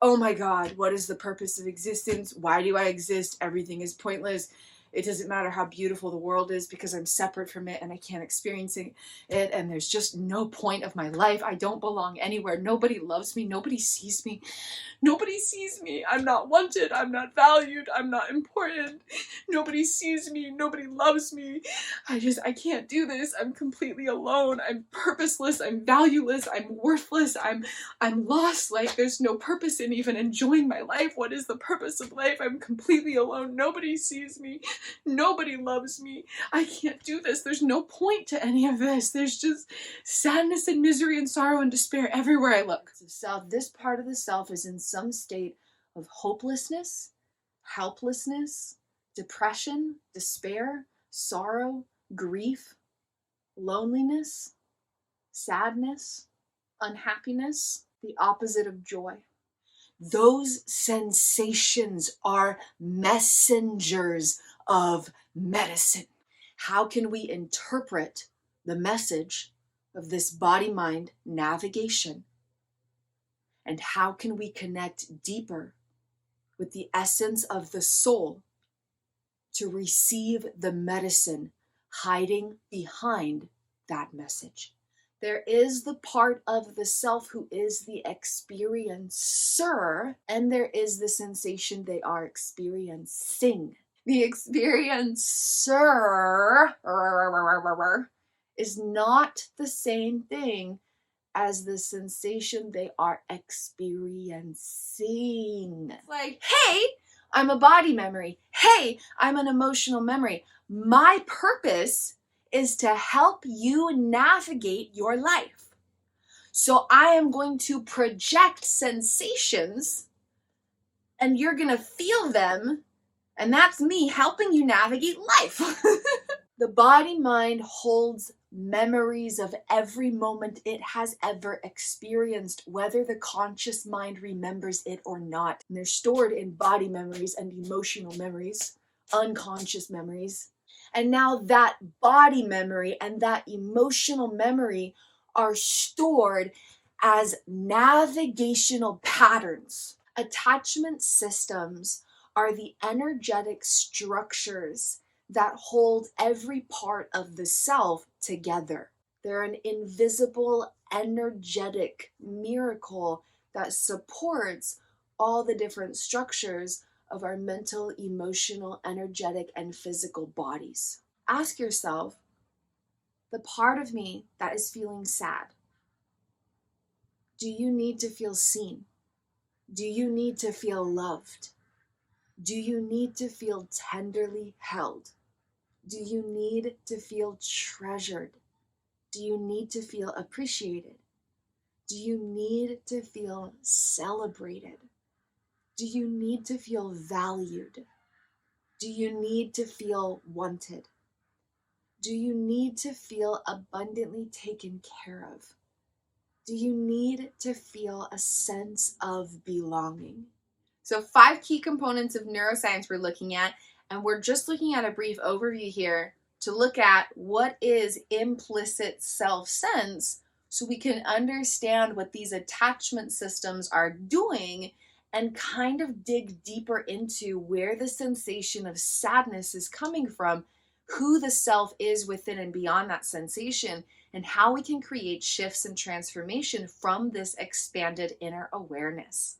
oh my God, what is the purpose of existence? Why do I exist? Everything is pointless. It doesn't matter how beautiful the world is because I'm separate from it and I can't experience it. And there's just no point of my life. I don't belong anywhere. Nobody loves me. Nobody sees me. Nobody sees me. I'm not wanted. I'm not valued. I'm not important. Nobody sees me. Nobody loves me. I can't do this. I'm completely alone. I'm purposeless. I'm valueless. I'm worthless. I'm lost. Like, there's no purpose in even enjoying my life. What is the purpose of life? I'm completely alone. Nobody sees me. Nobody loves me. I can't do this. There's no point to any of this. There's just sadness and misery and sorrow and despair everywhere I look. So this part of the self is in some state of hopelessness, helplessness, depression, despair, sorrow, grief, loneliness, sadness, unhappiness, the opposite of joy. Those sensations are messengers of medicine. How can we interpret the message of this body-mind navigation? And how can we connect deeper with the essence of the soul to receive the medicine hiding behind that message? There is the part of the self who is the experiencer, and there is the sensation they are experiencing. The experiencer is not the same thing as the sensation they are experiencing. It's like, hey, I'm a body memory. Hey, I'm an emotional memory. My purpose is to help you navigate your life. So I am going to project sensations and you're going to feel them, and that's me helping you navigate life. The body mind holds memories of every moment it has ever experienced, whether the conscious mind remembers it or not. And they're stored in body memories and emotional memories, unconscious memories. And now that body memory and that emotional memory are stored as navigational patterns. Attachment systems are the energetic structures that hold every part of the self together. They're an invisible, energetic miracle that supports all the different structures of our mental, emotional, energetic, and physical bodies. Ask yourself, the part of me that is feeling sad, do you need to feel seen? Do you need to feel loved? Do you need to feel tenderly held? Do you need to feel treasured? Do you need to feel appreciated? Do you need to feel celebrated? Do you need to feel valued? Do you need to feel wanted? Do you need to feel abundantly taken care of? Do you need to feel a sense of belonging? So 5 key components of neuroscience we're looking at, and we're just looking at a brief overview here to look at what is implicit self-sense so we can understand what these attachment systems are doing and kind of dig deeper into where the sensation of sadness is coming from, who the self is within and beyond that sensation, and how we can create shifts and transformation from this expanded inner awareness.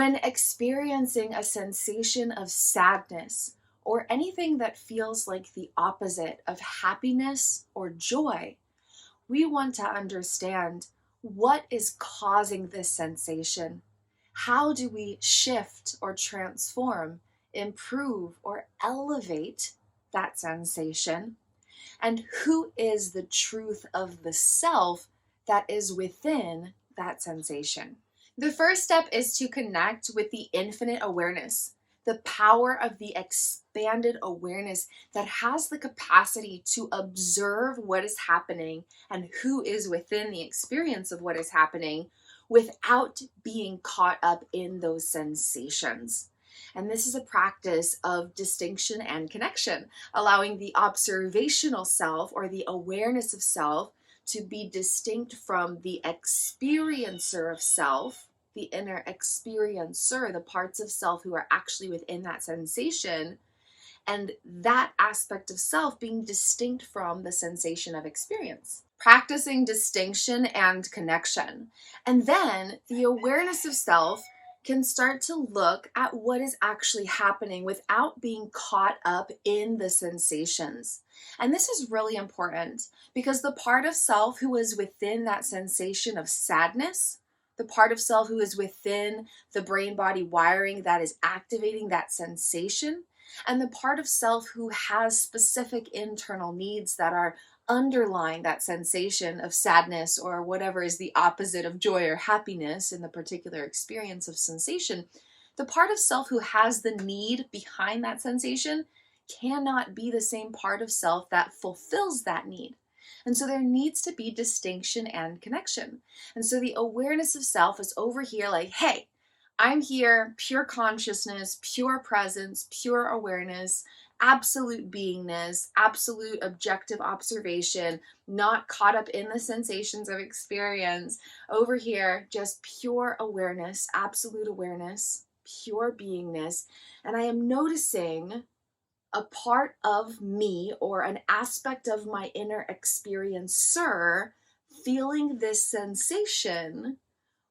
When experiencing a sensation of sadness or anything that feels like the opposite of happiness or joy, we want to understand what is causing this sensation. How do we shift or transform, improve or elevate that sensation? And who is the truth of the self that is within that sensation? The first step is to connect with the infinite awareness, the power of the expanded awareness that has the capacity to observe what is happening and who is within the experience of what is happening without being caught up in those sensations. And this is a practice of distinction and connection, allowing the observational self or the awareness of self to be distinct from the experiencer of self, the inner experiencer, the parts of self who are actually within that sensation, and that aspect of self being distinct from the sensation of experience. Practicing distinction and connection. And then the awareness of self can start to look at what is actually happening without being caught up in the sensations. And this is really important because the part of self who is within that sensation of sadness, the part of self who is within the brain-body wiring that is activating that sensation, and the part of self who has specific internal needs that are underlying that sensation of sadness or whatever is the opposite of joy or happiness in the particular experience of sensation, the part of self who has the need behind that sensation cannot be the same part of self that fulfills that need. And so there needs to be distinction and connection. And so the awareness of self is over here like, hey, I'm here, pure consciousness, pure presence, pure awareness, absolute beingness, absolute objective observation, not caught up in the sensations of experience. Over here, just pure awareness, absolute awareness, pure beingness. And I am noticing a part of me or an aspect of my inner experiencer feeling this sensation,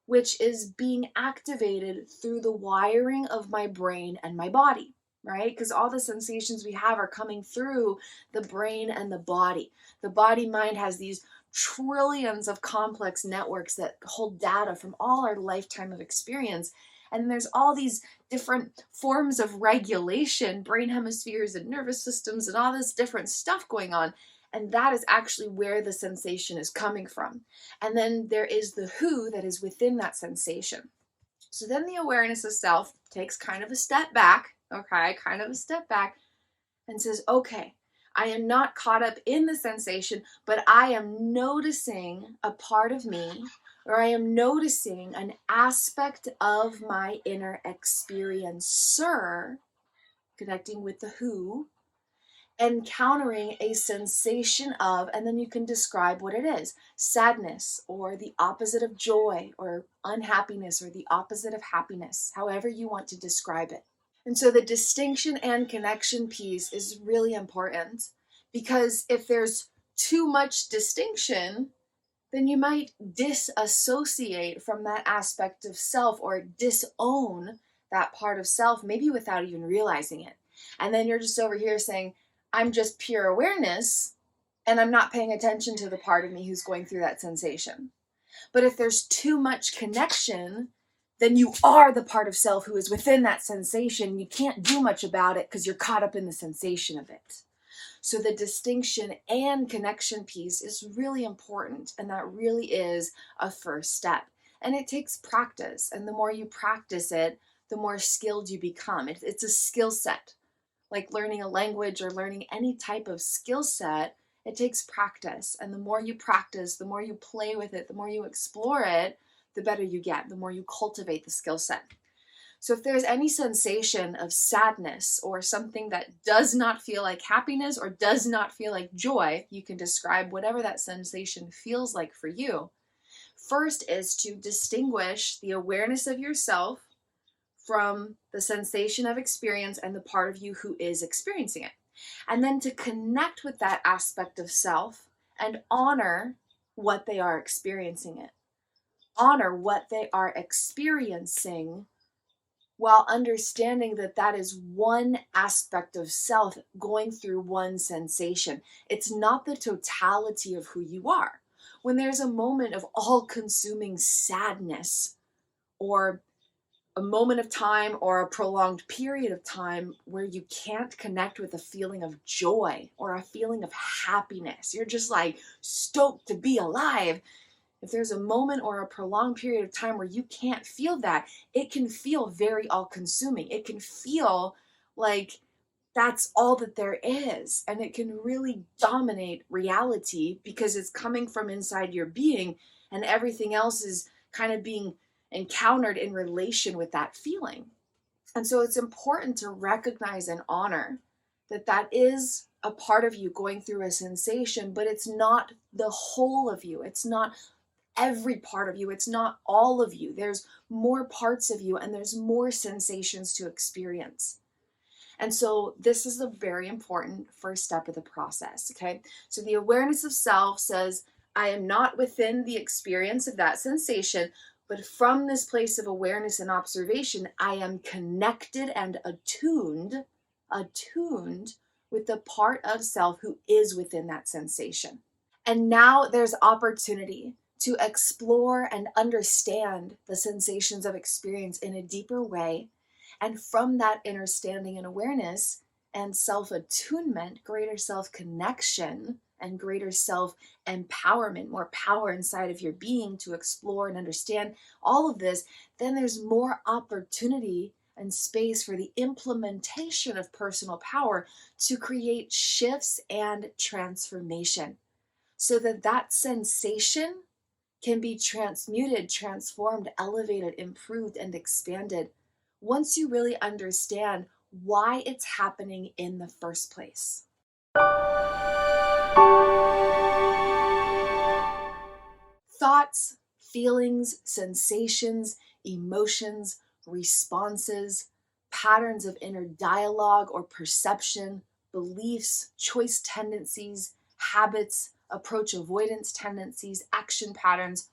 which is being activated through the wiring of my brain and my body, right? Because all the sensations we have are coming through the brain and the body. The body mind has these trillions of complex networks that hold data from all our lifetime of experience. And there's all these different forms of regulation, brain hemispheres and nervous systems and all this different stuff going on. And that is actually where the sensation is coming from. And then there is the who that is within that sensation. So then the awareness of self takes kind of a step back, and says, okay, I am not caught up in the sensation, but I am noticing a part of me, or I am noticing an aspect of my inner experiencer, connecting with the who, encountering a sensation of, and then you can describe what it is, sadness or the opposite of joy or unhappiness or the opposite of happiness, however you want to describe it. And so the distinction and connection piece is really important, because if there's too much distinction, then you might disassociate from that aspect of self or disown that part of self, maybe without even realizing it. And then you're just over here saying, I'm just pure awareness, and I'm not paying attention to the part of me who's going through that sensation. But if there's too much connection, then you are the part of self who is within that sensation. You can't do much about it because you're caught up in the sensation of it. So the distinction and connection piece is really important, and that really is a first step. And it takes practice, and the more you practice it, the more skilled you become. It's a skill set. Like learning a language or learning any type of skill set, it takes practice. And the more you practice, the more you play with it, the more you explore it, the better you get, the more you cultivate the skill set. So if there's any sensation of sadness or something that does not feel like happiness or does not feel like joy, you can describe whatever that sensation feels like for you. First is to distinguish the awareness of yourself from the sensation of experience and the part of you who is experiencing it. And then to connect with that aspect of self and honor what they are experiencing it. Honor what they are experiencing while understanding that that is one aspect of self going through one sensation. It's not the totality of who you are. When there's a moment of all-consuming sadness, or a moment of time or a prolonged period of time where you can't connect with a feeling of joy or a feeling of happiness, you're just like stoked to be alive. If there's a moment or a prolonged period of time where you can't feel that, it can feel very all-consuming. It can feel like that's all that there is, and it can really dominate reality because it's coming from inside your being, and everything else is kind of being encountered in relation with that feeling. And so it's important to recognize and honor that that is a part of you going through a sensation, but it's not the whole of you. It's not every part of you. It's not all of you. There's more parts of you, and there's more sensations to experience. And so this is a very important first step of the process, okay? So the awareness of self says, I am not within the experience of that sensation, but from this place of awareness and observation, I am connected and attuned with the part of self who is within that sensation. And now there's opportunity to explore and understand the sensations of experience in a deeper way. And from that understanding and awareness and self-attunement, greater self-connection and greater self-empowerment, more power inside of your being to explore and understand all of this, then there's more opportunity and space for the implementation of personal power to create shifts and transformation, so that that sensation can be transmuted, transformed, elevated, improved, and expanded once you really understand why it's happening in the first place. Thoughts, feelings, sensations, emotions, responses, patterns of inner dialogue or perception, beliefs, choice tendencies, habits, approach avoidance tendencies, action patterns.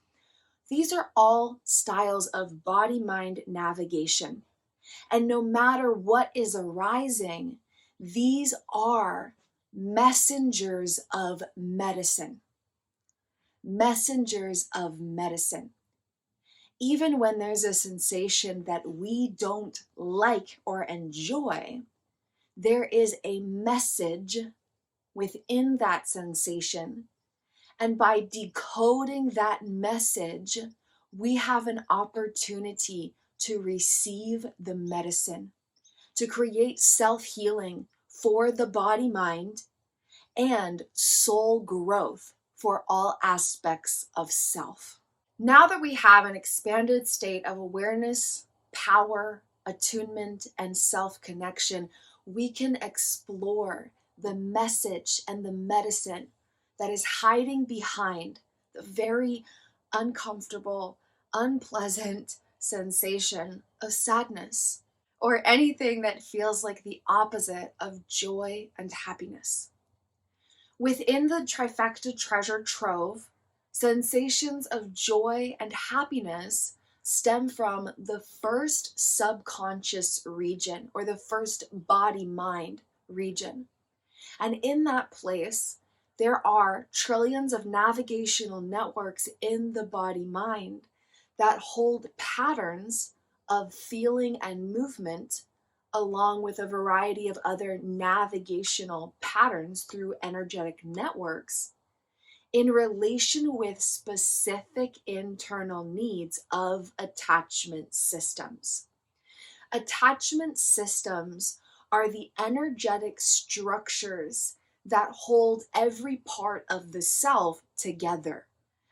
These are all styles of body-mind navigation. And no matter what is arising, these are messengers of medicine. Messengers of medicine. Even when there's a sensation that we don't like or enjoy, there is a message within that sensation. And by decoding that message, we have an opportunity to receive the medicine, to create self-healing for the body, mind, and soul growth for all aspects of self. Now that we have an expanded state of awareness, power, attunement, and self-connection, we can explore the message and the medicine that is hiding behind the very uncomfortable, unpleasant sensation of sadness, or anything that feels like the opposite of joy and happiness. Within the Trifecta Treasure Trove, sensations of joy and happiness stem from the first subconscious region, or the first body-mind region. And in that place, there are trillions of navigational networks in the body-mind that hold patterns of feeling and movement, along with a variety of other navigational patterns through energetic networks in relation with specific internal needs of attachment systems. Attachment systems are the energetic structures that hold every part of the self together.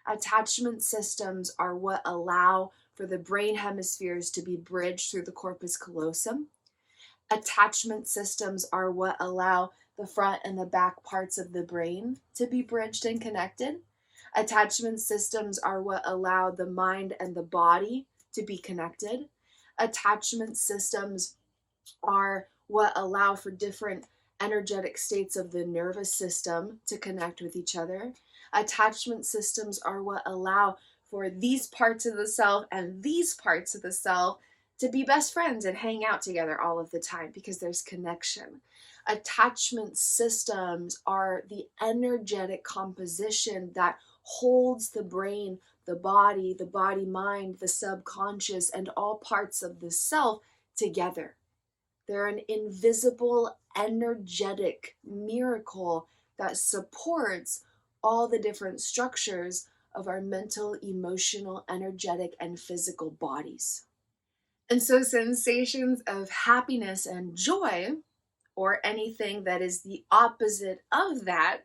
Attachment systems are what allow for the brain hemispheres to be bridged through the corpus callosum. Attachment systems are what allow the front and the back parts of the brain to be bridged and connected. Attachment systems are what allow the mind and the body to be connected. Attachment systems are what allow for different energetic states of the nervous system to connect with each other. Attachment systems are what allow for these parts of the self and these parts of the self to be best friends and hang out together all of the time because there's connection. Attachment systems are the energetic composition that holds the brain, the body mind, the subconscious, and all parts of the self together. They're an invisible, energetic miracle that supports all the different structures of our mental, emotional, energetic, and physical bodies. And so sensations of happiness and joy, or anything that is the opposite of that,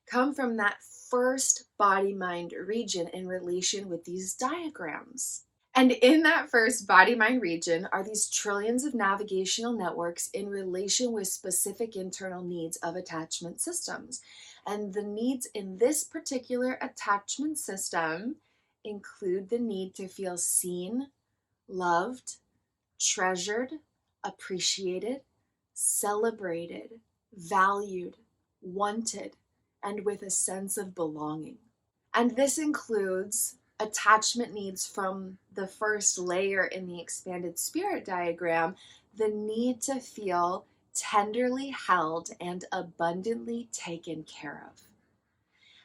come from that first body-mind region in relation with these diagrams. And in that first body-mind region are these trillions of navigational networks in relation with specific internal needs of attachment systems. And the needs in this particular attachment system include the need to feel seen, loved, treasured, appreciated, celebrated, valued, wanted, and with a sense of belonging. And this includes attachment needs from the first layer in the expanded spirit diagram, the need to feel tenderly held and abundantly taken care of.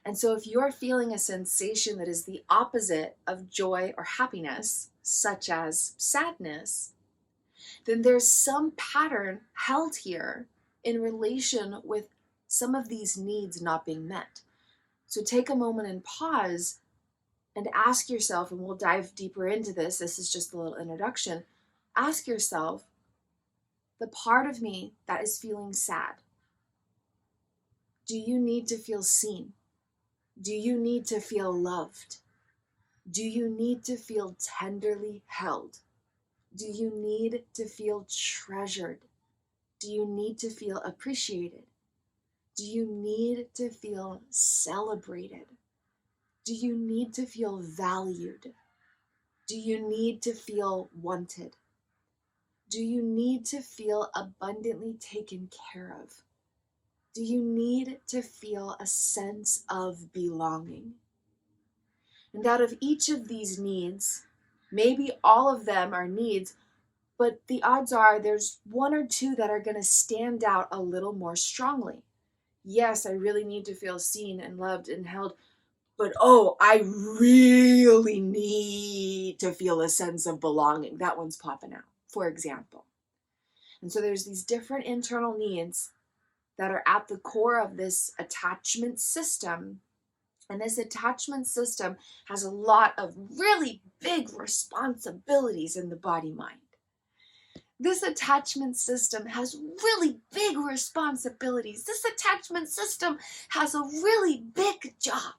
And so if you're feeling a sensation that is the opposite of joy or happiness, such as sadness, then there's some pattern held here in relation with some of these needs not being met. So take a moment and pause and ask yourself, and we'll dive deeper into this. This is just a little introduction. Ask yourself, the part of me that is feeling sad, do you need to feel seen? Do you need to feel loved? Do you need to feel tenderly held? Do you need to feel treasured? Do you need to feel appreciated? Do you need to feel celebrated? Do you need to feel valued? Do you need to feel wanted? Do you need to feel abundantly taken care of? Do you need to feel a sense of belonging? And out of each of these needs, maybe all of them are needs, but the odds are there's one or two that are going to stand out a little more strongly. Yes, I really need to feel seen and loved and held, but oh, I really need to feel a sense of belonging. That one's popping out, for example. And so there's these different internal needs that are at the core of this attachment system. And this attachment system has a lot of really big responsibilities in the body mind. This attachment system has really big responsibilities. This attachment system has a really big job.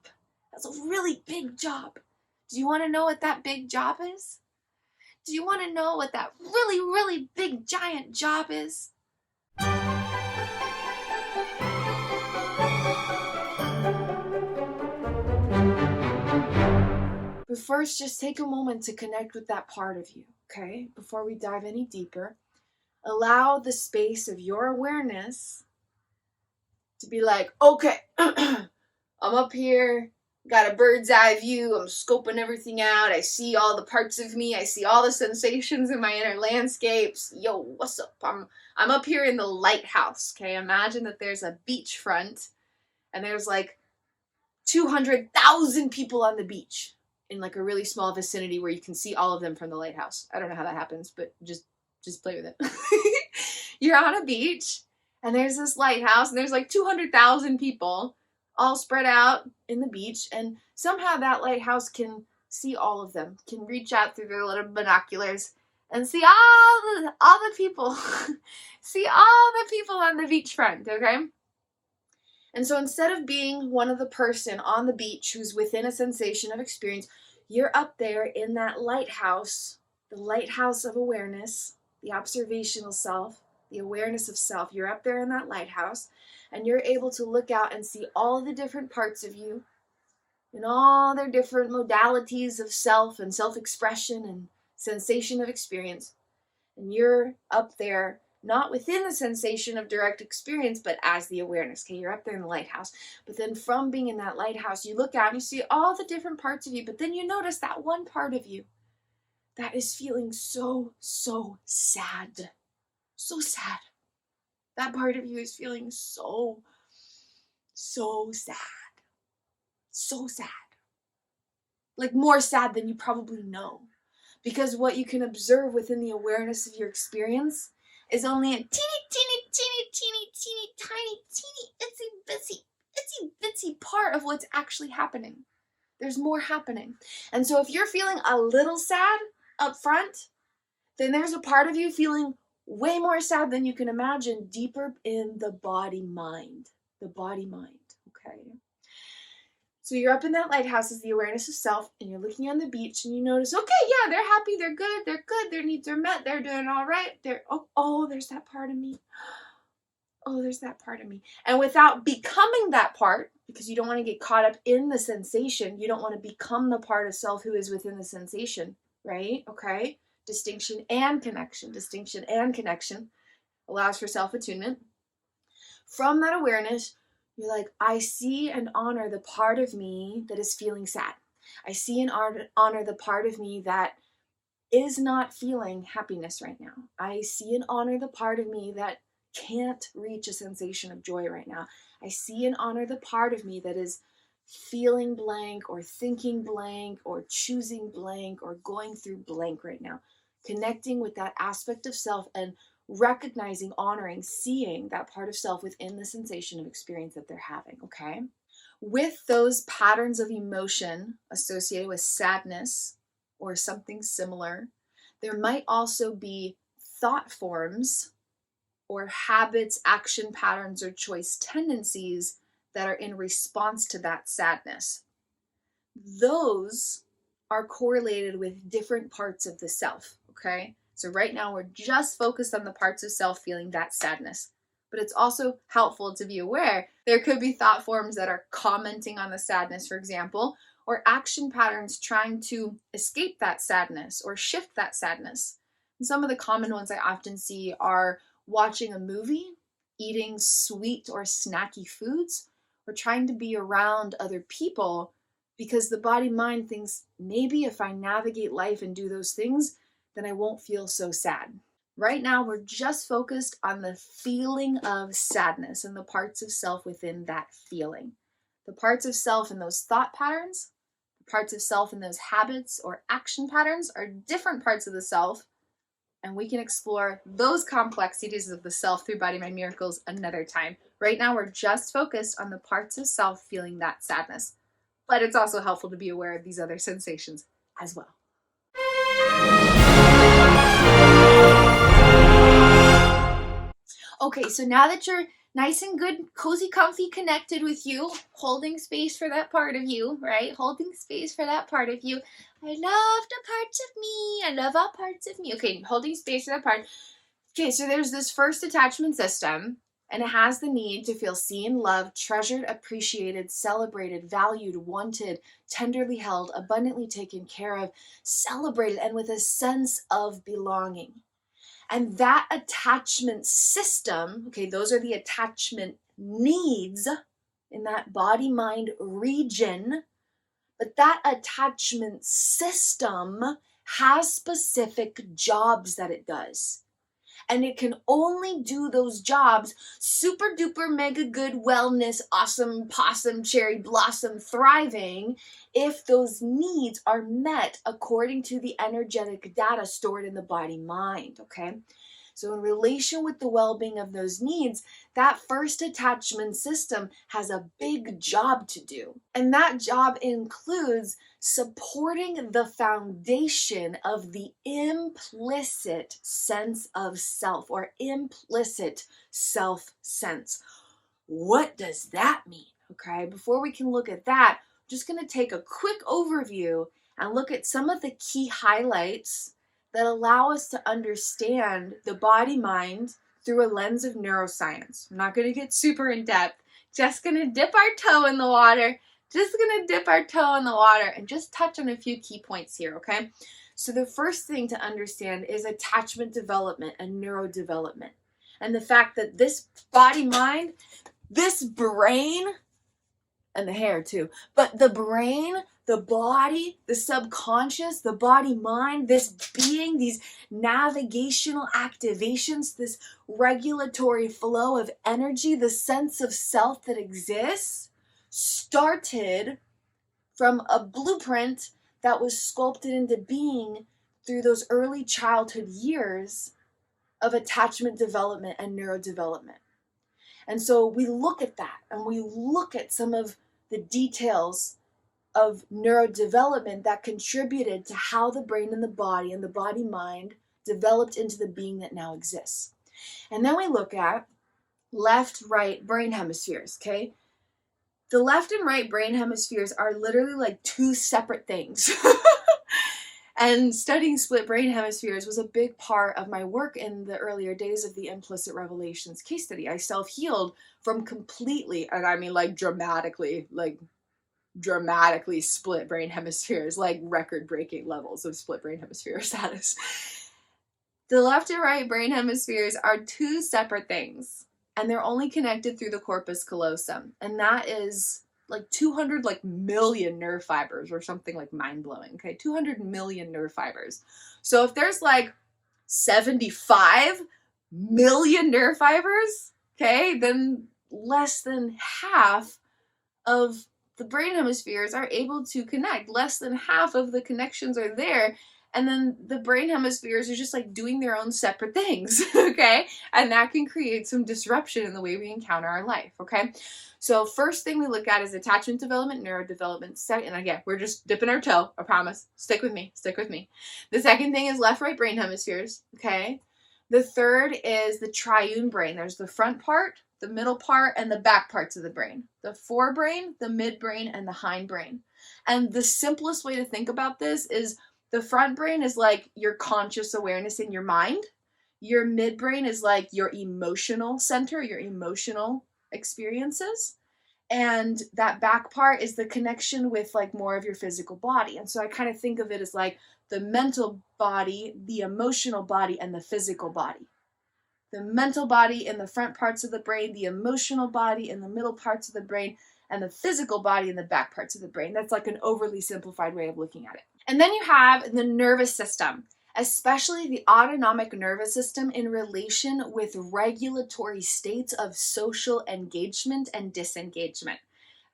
Do you want to know what that big job is? Do you want to know what that really, really big giant job is? But first, just take a moment to connect with that part of you, okay? Before we dive any deeper, allow the space of your awareness to be like, okay, I'm up here, got a bird's eye view, I'm scoping everything out, I see all the parts of me, I see all the sensations in my inner landscapes. Yo, what's up? I'm up here in the Lighthouse, okay? Imagine that there's a beachfront and there's like 200,000 people on the beach in like a really small vicinity where you can see all of them from the lighthouse. I don't know how that happens, but just play with it. You're on a beach and there's this lighthouse and there's like 200,000 people all spread out in the beach, and somehow that lighthouse can see all of them, can reach out through their little binoculars and see all the people, see all the people on the beachfront, okay? And so instead of being one of the person on the beach who's within a sensation of experience, you're up there in that lighthouse, the lighthouse of awareness, the observational self, the awareness of self. You're up there in that lighthouse and you're able to look out and see all the different parts of you and all their different modalities of self and self-expression and sensation of experience. And you're up there not within the sensation of direct experience, but as the awareness. Okay, you're up there in the lighthouse. But then from being in that lighthouse, you look out and you see all the different parts of you, but then you notice that one part of you that is feeling so sad. So sad. That part of you is feeling so sad. So sad. Like more sad than you probably know. Because what you can observe within the awareness of your experience is only a teeny, tiny, itsy bitsy part of what's actually happening. There's more happening. And so if you're feeling a little sad up front, then there's a part of you feeling way more sad than you can imagine deeper in the body mind. The body mind, okay? So you're up in that lighthouse as the awareness of self, and you're looking on the beach, and you notice, okay, yeah, they're happy, they're good, their needs are met, they're doing all right. There's that part of me. Oh, there's that part of me. And without becoming that part, because you don't want to get caught up in the sensation, you don't want to become the part of self who is within the sensation, right? Okay? Distinction and connection allows for self-attunement. From that awareness, you're like, I see and honor the part of me that is feeling sad. I see and honor the part of me that is not feeling happiness right now. I see and honor the part of me that can't reach a sensation of joy right now. I see and honor the part of me that is feeling blank or thinking blank or choosing blank or going through blank right now. Connecting with that aspect of self and recognizing, honoring, seeing that part of self within the sensation of experience that they're having, okay? With those patterns of emotion associated with sadness or something similar, there might also be thought forms or habits, action patterns, or choice tendencies that are in response to that sadness. Those are correlated with different parts of the self, okay? So right now we're just focused on the parts of self feeling that sadness. But it's also helpful to be aware there could be thought forms that are commenting on the sadness, for example, or action patterns trying to escape that sadness or shift that sadness. And some of the common ones I often see are watching a movie, eating sweet or snacky foods, or trying to be around other people because the body mind thinks maybe if I navigate life and do those things, then I won't feel so sad. Right now, we're just focused on the feeling of sadness and the parts of self within that feeling. The parts of self in those thought patterns, the parts of self in those habits or action patterns are different parts of the self, and we can explore those complexities of the self through Body Mind Miracles another time. Right now, we're just focused on the parts of self feeling that sadness, but it's also helpful to be aware of these other sensations as well. Okay, so now that you're nice and good, cozy, comfy, connected with you, holding space for that part of you, right? Holding space for that part of you. I love the parts of me. I love all parts of me. Okay, holding space for that part. Okay, so there's this first attachment system, and it has the need to feel seen, loved, treasured, appreciated, celebrated, valued, wanted, tenderly held, abundantly taken care of, celebrated, and with a sense of belonging. And that attachment system, okay, those are the attachment needs in that body-mind region, but that attachment system has specific jobs that it does. And it can only do those jobs super duper mega good wellness, awesome possum cherry blossom thriving if those needs are met according to the energetic data stored in the body mind, okay? So in relation with the well-being of those needs, that first attachment system has a big job to do. And that job includes supporting the foundation of the implicit sense of self or implicit self-sense. What does that mean? Okay, before we can look at that, I'm just going to take a quick overview and look at some of the key highlights that allow us to understand the body mind through a lens of neuroscience. I'm not going to get super in depth, just going to dip our toe in the water, and just touch on a few key points here, okay? So the first thing to understand is attachment development and neurodevelopment. And the fact that this body mind, this brain, and the hair too, but the brain the body, the subconscious, the body mind, this being, these navigational activations, this regulatory flow of energy, the sense of self that exists, started from a blueprint that was sculpted into being through those early childhood years of attachment development and neurodevelopment. And so we look at that and we look at some of the details of neurodevelopment that contributed to how the brain and the body mind developed into the being that now exists. And then we look at left, right brain hemispheres, okay? The left and right brain hemispheres are literally like two separate things. And studying split brain hemispheres was a big part of my work in the earlier days of the Implicit Revelations case study. I self-healed from completely, and I mean like dramatically split brain hemispheres, like record-breaking levels of split brain hemisphere status. The left and right brain hemispheres are two separate things, and they're only connected through the corpus callosum, and that is like 200 million nerve fibers or something like mind-blowing, okay? 200 million nerve fibers. So if there's like 75 million nerve fibers, okay, then less than half of the brain hemispheres are able to connect. Less than half of the connections are there. And then the brain hemispheres are just like doing their own separate things, okay? And that can create some disruption in the way we encounter our life, okay? So first thing we look at is attachment development, neurodevelopment. Second, again, we're just dipping our toe, I promise. Stick with me, stick with me. The second thing is left-right brain hemispheres, okay? The third is the triune brain. There's the front part, the middle part, and the back parts of the brain. The forebrain, the midbrain, and the hindbrain. And the simplest way to think about this is the front brain is like your conscious awareness in your mind. Your midbrain is like your emotional center, your emotional experiences. And that back part is the connection with like more of your physical body. And so I kind of think of it as like the mental body, the emotional body, and the physical body. The mental body in the front parts of the brain, the emotional body in the middle parts of the brain, and the physical body in the back parts of the brain. That's like an overly simplified way of looking at it. And then you have the nervous system, especially the autonomic nervous system in relation with regulatory states of social engagement and disengagement,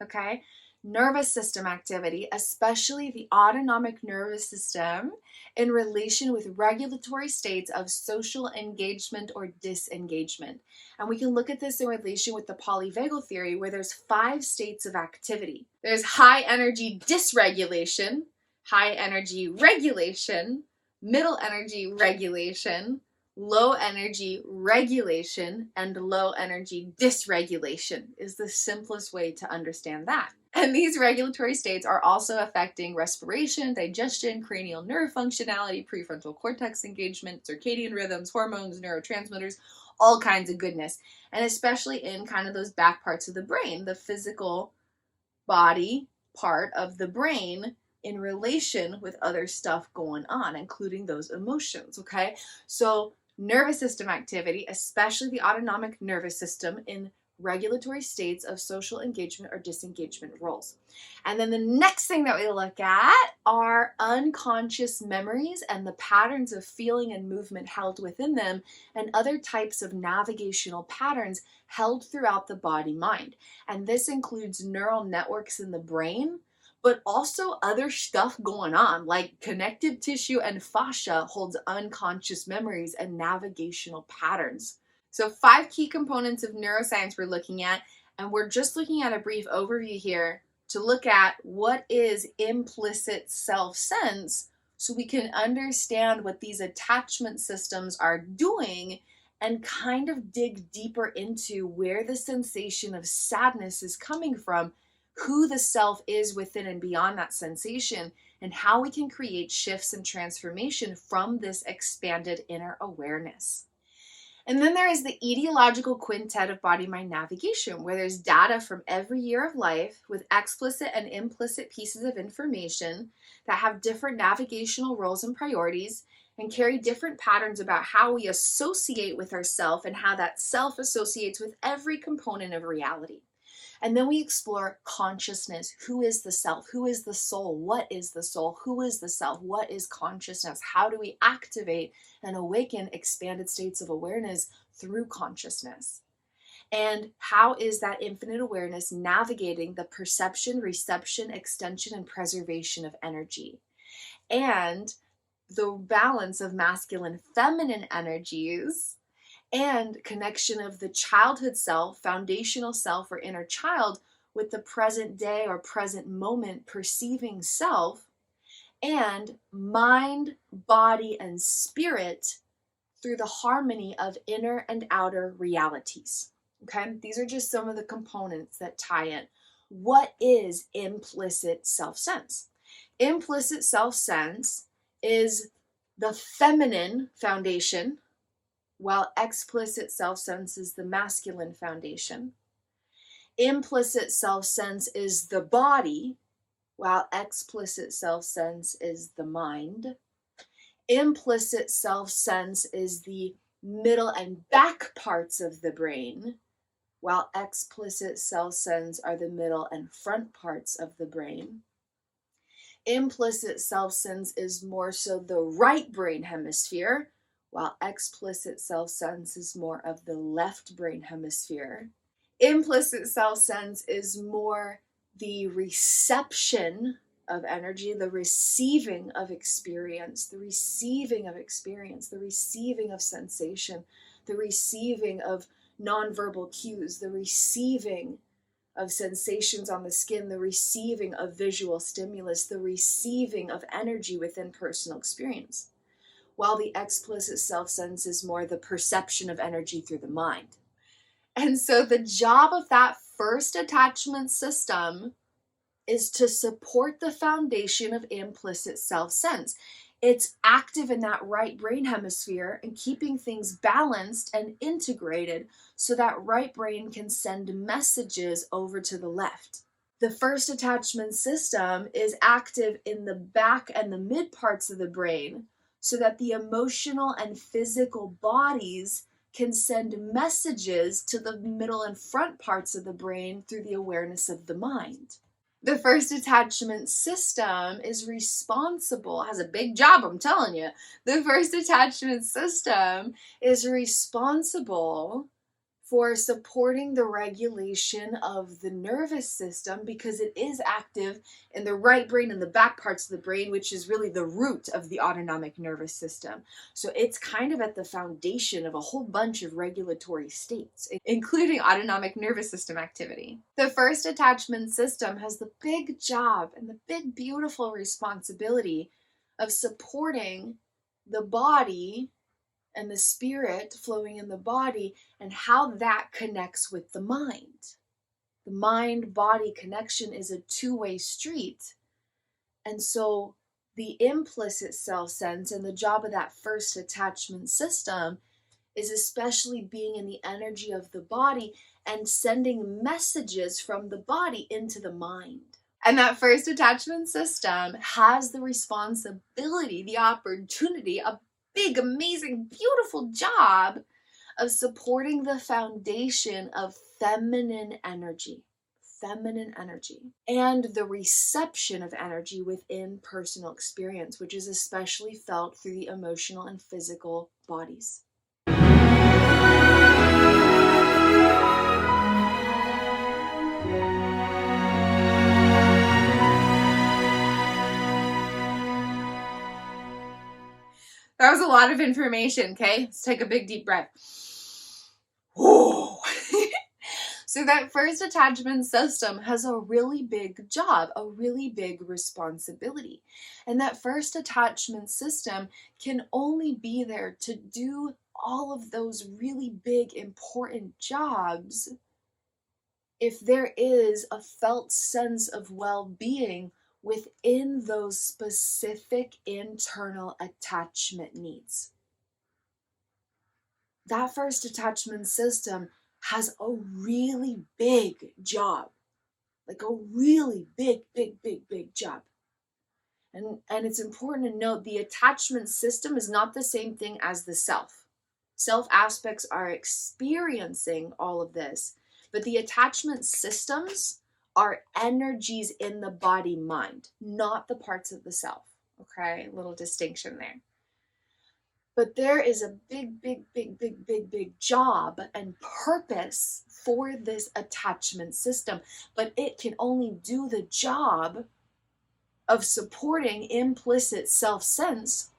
okay? Nervous system activity, especially the autonomic nervous system in relation with regulatory states of social engagement or disengagement. And we can look at this in relation with the polyvagal theory where there's 5 states of activity. There's high energy dysregulation, high energy regulation, middle energy regulation, low energy regulation, and low energy dysregulation is the simplest way to understand that. And these regulatory states are also affecting respiration, digestion, cranial nerve functionality, prefrontal cortex engagement, circadian rhythms, hormones, neurotransmitters, all kinds of goodness. And especially in kind of those back parts of the brain, the physical body part of the brain in relation with other stuff going on, including those emotions, okay? So nervous system activity, especially the autonomic nervous system in regulatory states of social engagement or disengagement roles. And then the next thing that we look at are unconscious memories and the patterns of feeling and movement held within them and other types of navigational patterns held throughout the body mind. And this includes neural networks in the brain, but also other stuff going on, like connective tissue and fascia holds unconscious memories and navigational patterns. So 5 key components of neuroscience we're looking at, and we're just looking at a brief overview here to look at what is implicit self-sense so we can understand what these attachment systems are doing and kind of dig deeper into where the sensation of sadness is coming from, who the self is within and beyond that sensation, and how we can create shifts and transformation from this expanded inner awareness. And then there is the etiological quintet of body-mind navigation, where there's data from every year of life with explicit and implicit pieces of information that have different navigational roles and priorities and carry different patterns about how we associate with ourself and how that self associates with every component of reality. And then we explore consciousness. Who is the self? Who is the soul? What is the soul? Who is the self? What is consciousness? How do we activate and awaken expanded states of awareness through consciousness? And how is that infinite awareness navigating the perception, reception, extension, and preservation of energy? And the balance of masculine, feminine energies, and connection of the childhood self, foundational self, or inner child with the present day or present moment perceiving self, and mind, body, and spirit through the harmony of inner and outer realities. Okay, these are just some of the components that tie in. What is implicit self-sense? Implicit self-sense is the feminine foundation, while explicit self-sense is the masculine foundation. Implicit self-sense is the body, while explicit self-sense is the mind. Implicit self-sense is the middle and back parts of the brain, while explicit self-sense are the middle and front parts of the brain. Implicit self-sense is more so the right brain hemisphere, while explicit self-sense is more of the left brain hemisphere. Implicit self-sense is more the reception of energy, the receiving of experience, the receiving of experience, the receiving of sensation, the receiving of nonverbal cues, the receiving of sensations on the skin, the receiving of visual stimulus, the receiving of energy within personal experience. While the explicit self-sense is more the perception of energy through the mind. And so the job of that first attachment system is to support the foundation of implicit self-sense. It's active in that right brain hemisphere and keeping things balanced and integrated so that right brain can send messages over to the left. The first attachment system is active in the back and the mid parts of the brain so that the emotional and physical bodies can send messages to the middle and front parts of the brain through the awareness of the mind. The first attachment system is responsible, has a big job, I'm telling you. The first attachment system is responsible for supporting the regulation of the nervous system because it is active in the right brain and the back parts of the brain, which is really the root of the autonomic nervous system. So it's kind of at the foundation of a whole bunch of regulatory states, including autonomic nervous system activity. The first attachment system has the big job and the big, beautiful responsibility of supporting the body and the spirit flowing in the body and how that connects with the mind. The mind-body connection is a two-way street. And so the implicit self-sense and the job of that first attachment system is especially being in the energy of the body and sending messages from the body into the mind. And that first attachment system has the responsibility, the opportunity, a big, amazing, beautiful job of supporting the foundation of feminine energy and the reception of energy within personal experience, which is especially felt through the emotional and physical bodies. That was a lot of information, okay? Let's take a big deep breath. So that first attachment system has a really big job, a really big responsibility. And that first attachment system can only be there to do all of those really big, important jobs if there is a felt sense of well-being within those specific internal attachment needs. That first attachment system has a really big job, like a really big job. And it's important to note the attachment system is not the same thing as the self. Self aspects are experiencing all of this, But the attachment systems are energies in the body mind, not the parts of the self. Okay, a little distinction there. But there is a big job and purpose for this attachment system. But it can only do the job of supporting implicit self-sense,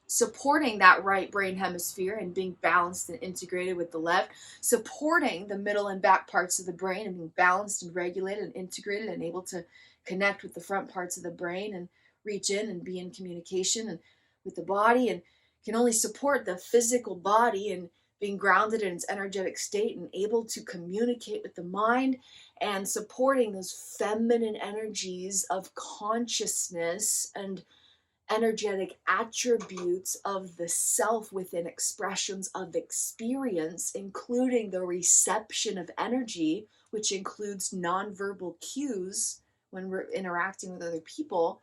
supporting that right brain hemisphere and being balanced and integrated with the left, supporting the middle and back parts of the brain and being balanced and regulated and integrated and able to connect with the front parts of the brain and reach in and be in communication and with the body, and can only support the physical body and being grounded in its energetic state and able to communicate with the mind, and supporting those feminine energies of consciousness and energetic attributes of the self within expressions of experience, including the reception of energy, which includes nonverbal cues when we're interacting with other people.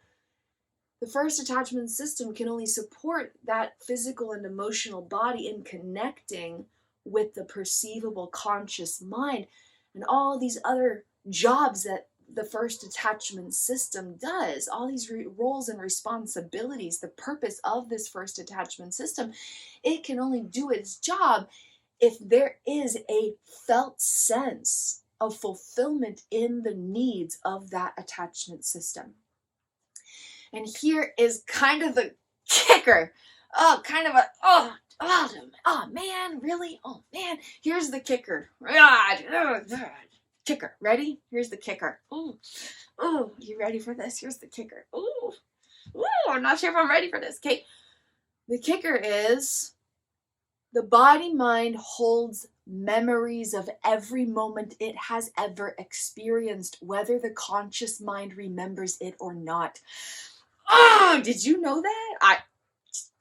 The first attachment system can only support that physical and emotional body in connecting with the perceivable conscious mind, and all these other jobs that the first attachment system does, all these roles and responsibilities, the purpose of this first attachment system, it can only do its job if there is a felt sense of fulfillment in the needs of that attachment system. And here is kind of the kicker. Oh man, really? Oh man, here's the kicker. Kicker, ready? Here's the kicker. Ooh, you ready for this? Here's the kicker. Ooh, I'm not sure if I'm ready for this. Okay, the kicker is the body mind holds memories of every moment it has ever experienced, whether the conscious mind remembers it or not. Oh, did you know that?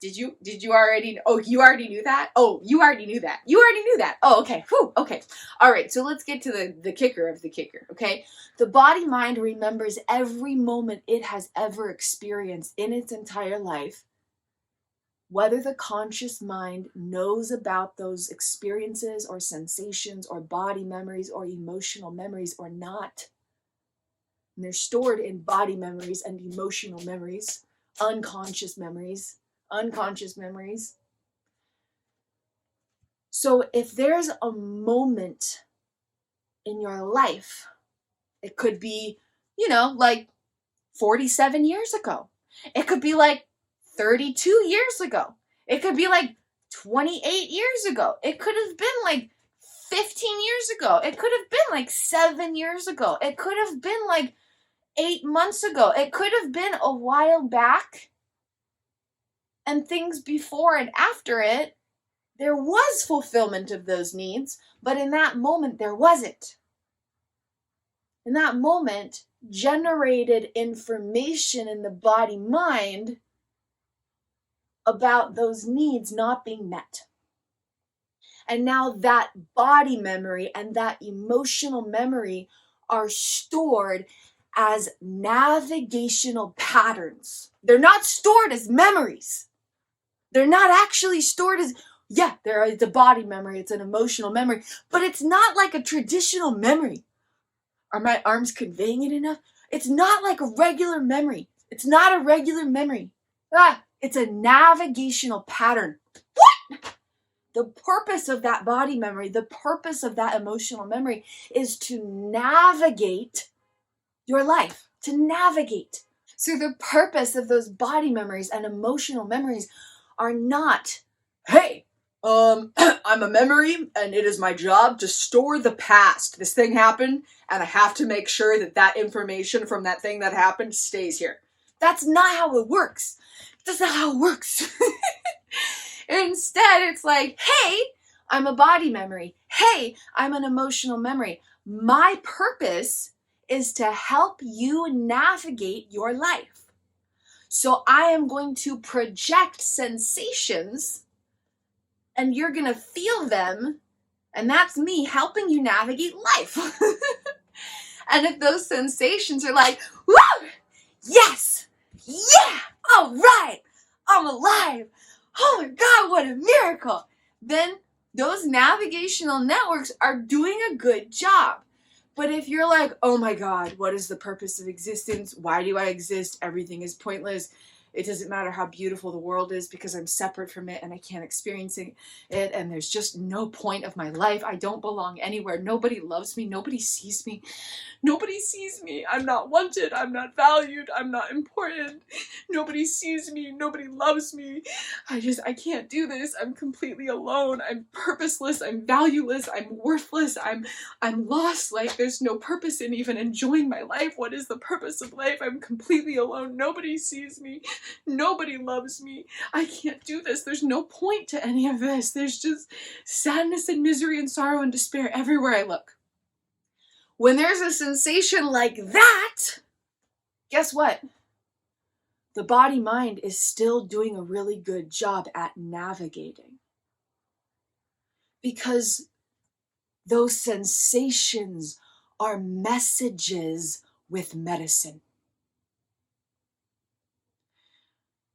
Did you already? Oh, you already knew that? Oh, you already knew that. You already knew that. Oh, okay. Whew, okay. All right. So let's get to the kicker of the kicker. Okay. The body mind remembers every moment it has ever experienced in its entire life, whether the conscious mind knows about those experiences or sensations or body memories or emotional memories or not. And they're stored in body memories and emotional memories, unconscious memories. So if there's a moment in your life, it could be, like 47 years ago. It could be like 32 years ago. It could be like 28 years ago. It could have been like 15 years ago. It could have been like 7 years ago. It could have been like 8 months ago. It could have been a while back. And things before and after it, there was fulfillment of those needs, but in that moment, there wasn't. In that moment, generated information in the body mind about those needs not being met. And now that body memory and that emotional memory are stored as navigational patterns. They're not stored as memories. They're not actually stored as, it's a body memory, it's an emotional memory, but it's not like a traditional memory. Are my arms conveying it enough? It's not like a regular memory. It's not a regular memory. It's a navigational pattern. What? The purpose of that body memory, the purpose of that emotional memory is to navigate your life, to navigate. So the purpose of those body memories and emotional memories are not, hey, I'm a memory and it is my job to store the past. This thing happened and I have to make sure that that information from that thing that happened stays here. That's not how it works. That's not how it works. Instead, it's like, hey, I'm a body memory. Hey, I'm an emotional memory. My purpose is to help you navigate your life. So I am going to project sensations and you're going to feel them. And that's me helping you navigate life. And if those sensations are like, woo, yes, yeah, all right, I'm alive. Oh my God, what a miracle. Then those navigational networks are doing a good job. But if you're like, oh my God, what is the purpose of existence? Why do I exist? Everything is pointless. It doesn't matter how beautiful the world is because I'm separate from it and I can't experience it, and there's just no point of my life. I don't belong anywhere. Nobody loves me. Nobody sees me. Nobody sees me. I'm not wanted. I'm not valued. I'm not important. Nobody sees me. Nobody loves me. I can't do this. I'm completely alone. I'm purposeless. I'm valueless. I'm worthless. I'm lost. Like, there's no purpose in even enjoying my life. What is the purpose of life? I'm completely alone. Nobody sees me. Nobody loves me. I can't do this. There's no point to any of this. There's just sadness and misery and sorrow and despair everywhere I look. When there's a sensation like that, guess what? The body-mind is still doing a really good job at navigating. Because those sensations are messages with medicine.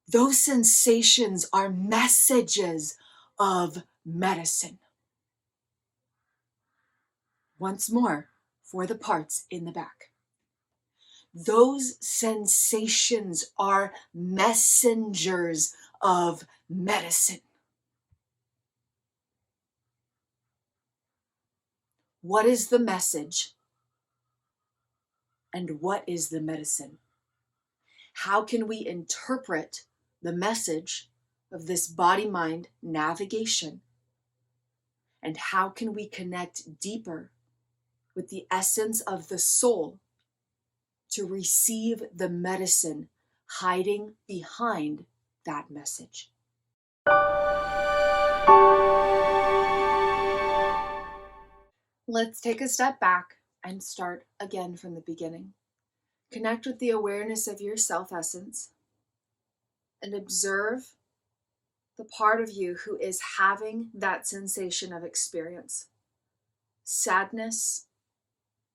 Those sensations are messages of medicine. Once more, for the parts in the back. Those sensations are messengers of medicine. What is the message? And what is the medicine? How can we interpret the message of this body-mind navigation? And how can we connect deeper with the essence of the soul to receive the medicine hiding behind that message? Let's take a step back and start again from the beginning. Connect with the awareness of your self-essence and observe the part of you who is having that sensation of experience. Sadness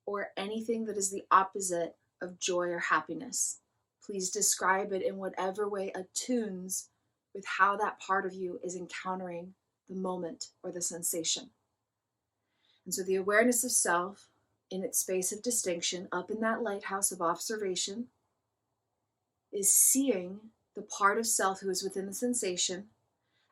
or anything that is the opposite of joy or happiness. Please describe it in whatever way attunes with how that part of you is encountering the moment or the sensation. And so the awareness of self in its space of distinction, up in that lighthouse of observation, is seeing the part of self who is within the sensation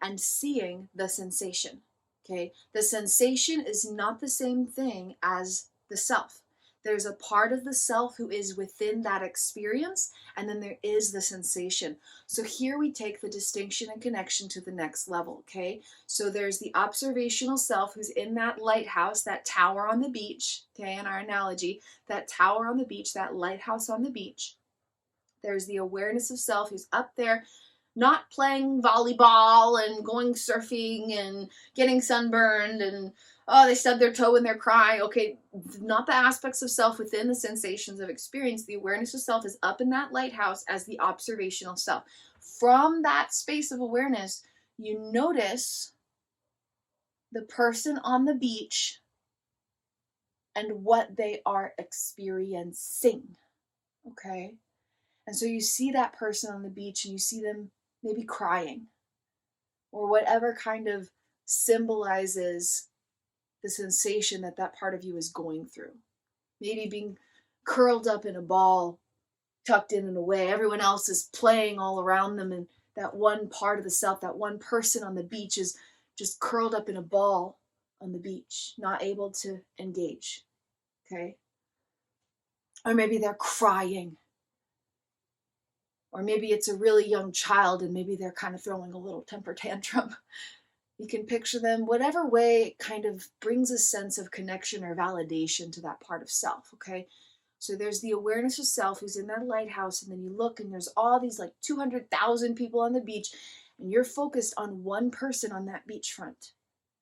and seeing the sensation. Okay? The sensation is not the same thing as the self. There's a part of the self who is within that experience, and then there is the sensation. So here we take the distinction and connection to the next level, okay? So there's the observational self who's in that lighthouse, that tower on the beach, okay, in our analogy, that tower on the beach, that lighthouse on the beach. There's the awareness of self who's up there, not playing volleyball and going surfing and getting sunburned and, oh, they stubbed their toe and they're crying. Okay, not the aspects of self within the sensations of experience. The awareness of self is up in that lighthouse as the observational self. From that space of awareness, you notice the person on the beach and what they are experiencing, okay? And so you see that person on the beach and you see them maybe crying or whatever kind of symbolizes the sensation that that part of you is going through. Maybe being curled up in a ball, tucked in and away. Everyone else is playing all around them, and that one part of the self, that one person on the beach is just curled up in a ball on the beach, not able to engage, okay? Or maybe they're crying. Or maybe it's a really young child and maybe they're kind of throwing a little temper tantrum. You can picture them, whatever way it kind of brings a sense of connection or validation to that part of self, okay? So there's the awareness of self who's in that lighthouse, and then you look and there's all these like 200,000 people on the beach, and you're focused on one person on that beachfront.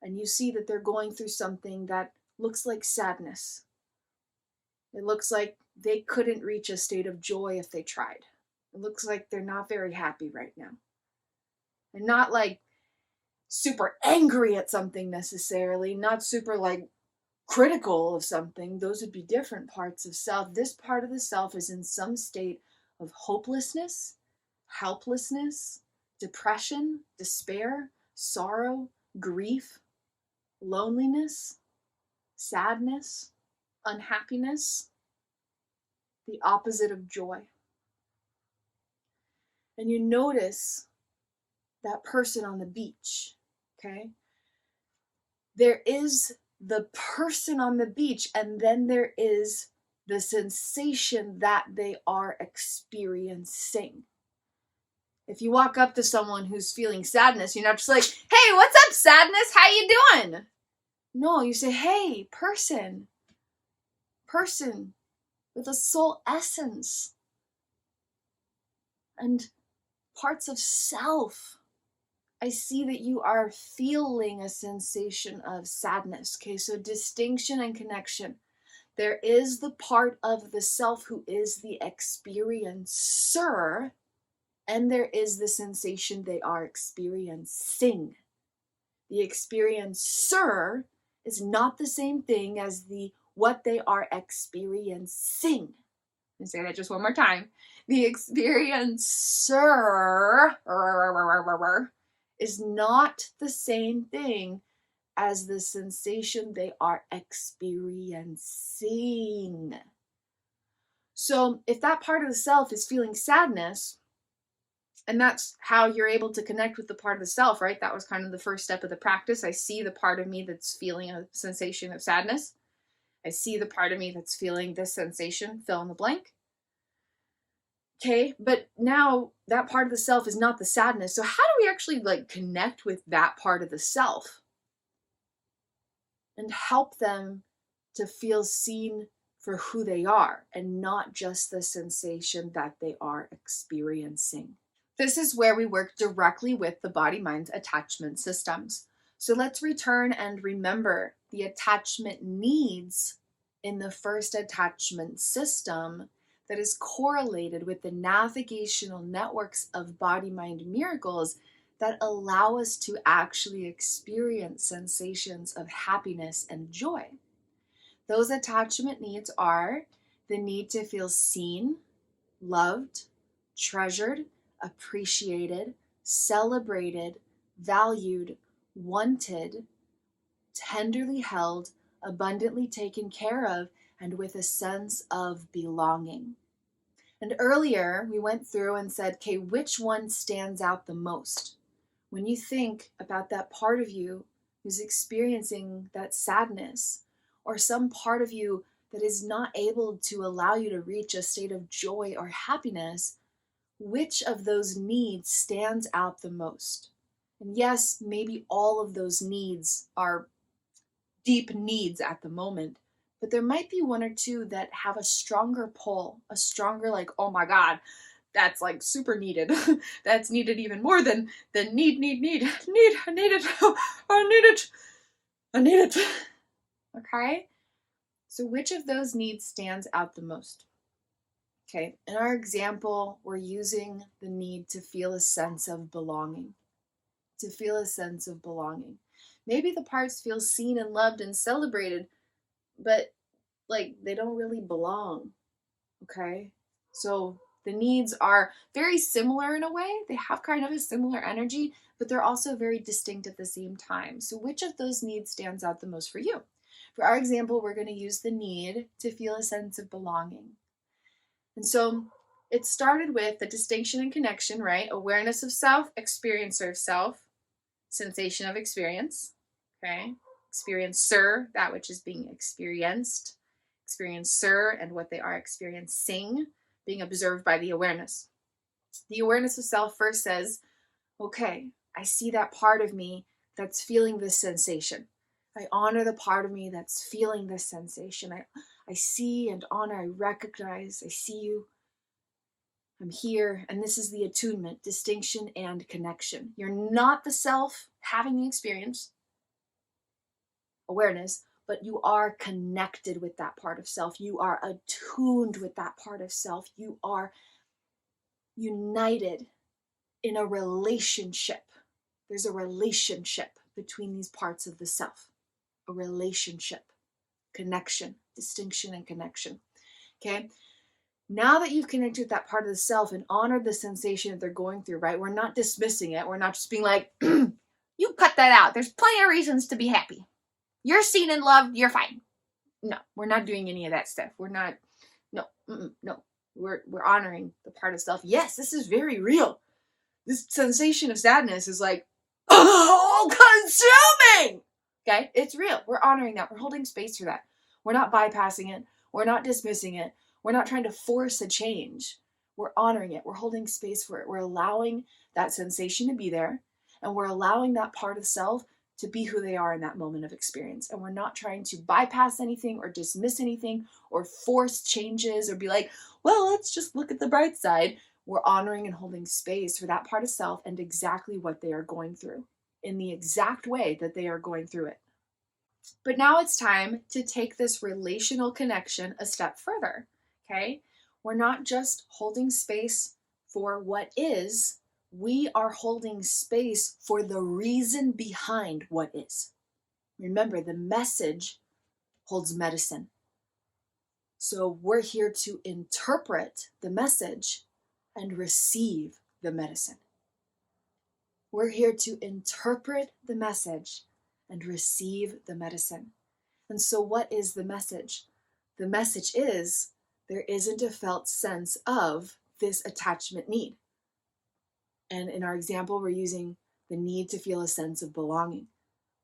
And you see that they're going through something that looks like sadness. It looks like they couldn't reach a state of joy if they tried. It looks like they're not very happy right now. And not like super angry at something necessarily, not super like critical of something. Those would be different parts of self. This part of the self is in some state of hopelessness, helplessness, depression, despair, sorrow, grief. loneliness, sadness, unhappiness, the opposite of joy. And you notice that person on the beach, okay? There is the person on the beach, and then there is the sensation that they are experiencing. If you walk up to someone who's feeling sadness, you're not just like, hey, what's up, sadness? How you doing? No, you say, hey, person with a soul essence and parts of self. I see that you are feeling a sensation of sadness. Okay, so distinction and connection. There is the part of the self who is the experiencer, and there is the sensation they are experiencing. The experiencer is not the same thing as what they are experiencing. Let me say that just one more time. The experiencer is not the same thing as the sensation they are experiencing. So if that part of the self is feeling sadness, and that's how you're able to connect with the part of the self, right? That was kind of the first step of the practice. I see the part of me that's feeling a sensation of sadness. I see the part of me that's feeling this sensation, fill in the blank. Okay, but now that part of the self is not the sadness. So how do we actually connect with that part of the self and help them to feel seen for who they are and not just the sensation that they are experiencing? This is where we work directly with the body-mind attachment systems. So let's return and remember the attachment needs in the first attachment system that is correlated with the navigational networks of body-mind miracles that allow us to actually experience sensations of happiness and joy. Those attachment needs are the need to feel seen, loved, treasured, appreciated, celebrated, valued, wanted, tenderly held, abundantly taken care of, and with a sense of belonging. And earlier we went through and said, okay, which one stands out the most? When you think about that part of you who's experiencing that sadness, or some part of you that is not able to allow you to reach a state of joy or happiness, which of those needs stands out the most? And yes, maybe all of those needs are deep needs at the moment, but there might be one or two that have a stronger pull, a stronger oh my God, that's super needed. That's needed even more than need. I need it. Okay? So which of those needs stands out the most? Okay, in our example, we're using the need to feel a sense of belonging. To feel a sense of belonging. Maybe the parts feel seen and loved and celebrated, but they don't really belong. Okay? So the needs are very similar in a way. They have kind of a similar energy, but they're also very distinct at the same time. So which of those needs stands out the most for you? For our example, we're going to use the need to feel a sense of belonging. And so it started with the distinction and connection, right? Awareness of self, experiencer of self, sensation of experience, okay? Experiencer, that which is being experienced. Experiencer and what they are experiencing, being observed by the awareness. The awareness of self first says, okay, I see that part of me that's feeling this sensation. I honor the part of me that's feeling this sensation. I see and honor, I recognize, I see you. I'm here, and this is the attunement, distinction, and connection. You're not the self having the experience, awareness, but you are connected with that part of self. You are attuned with that part of self. You are united in a relationship. There's a relationship between these parts of the self. A relationship, connection, distinction, and connection. Okay? Now that you've connected with that part of the self and honored the sensation that they're going through, right? We're not dismissing it. We're not just being like, you cut that out. There's plenty of reasons to be happy. You're seen and loved. You're fine. No, we're not doing any of that stuff. We're not. No, no. We're honoring the part of self. Yes, this is very real. This sensation of sadness is like, all consuming. Okay, it's real. We're honoring that. We're holding space for that. We're not bypassing it. We're not dismissing it. We're not trying to force a change. We're honoring it. We're holding space for it. We're allowing that sensation to be there, and we're allowing that part of self to be who they are in that moment of experience. And we're not trying to bypass anything or dismiss anything or force changes or be like, well, let's just look at the bright side. We're honoring and holding space for that part of self and exactly what they are going through in the exact way that they are going through it. But now it's time to take this relational connection a step further, okay? We're not just holding space for what is, we are holding space for the reason behind what is. Remember, the message holds medicine. So we're here to interpret the message and receive the medicine. We're here to interpret the message and receive the medicine. And so what is the message? The message is there isn't a felt sense of this attachment need. And in our example, we're using the need to feel a sense of belonging.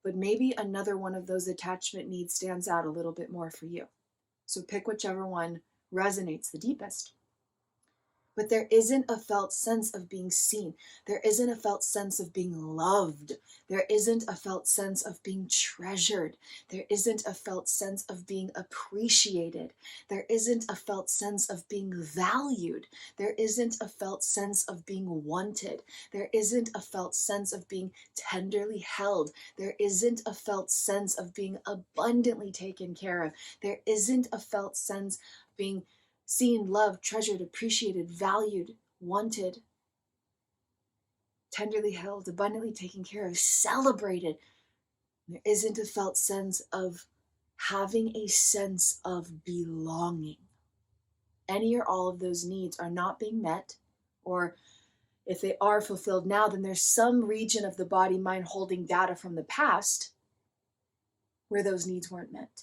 But maybe another one of those attachment needs stands out a little bit more for you. So pick whichever one resonates the deepest. But there isn't a felt sense of being seen. There isn't a felt sense of being loved. There isn't a felt sense of being treasured. There isn't a felt sense of being appreciated. There isn't a felt sense of being valued. There isn't a felt sense of being wanted. There isn't a felt sense of being tenderly held. There isn't a felt sense of being abundantly taken care of. There isn't a felt sense of being seen, loved, treasured, appreciated, valued, wanted, tenderly held, abundantly taken care of, celebrated. There isn't a felt sense of having a sense of belonging. Any or all of those needs are not being met, or if they are fulfilled now, then there's some region of the body mind holding data from the past where those needs weren't met.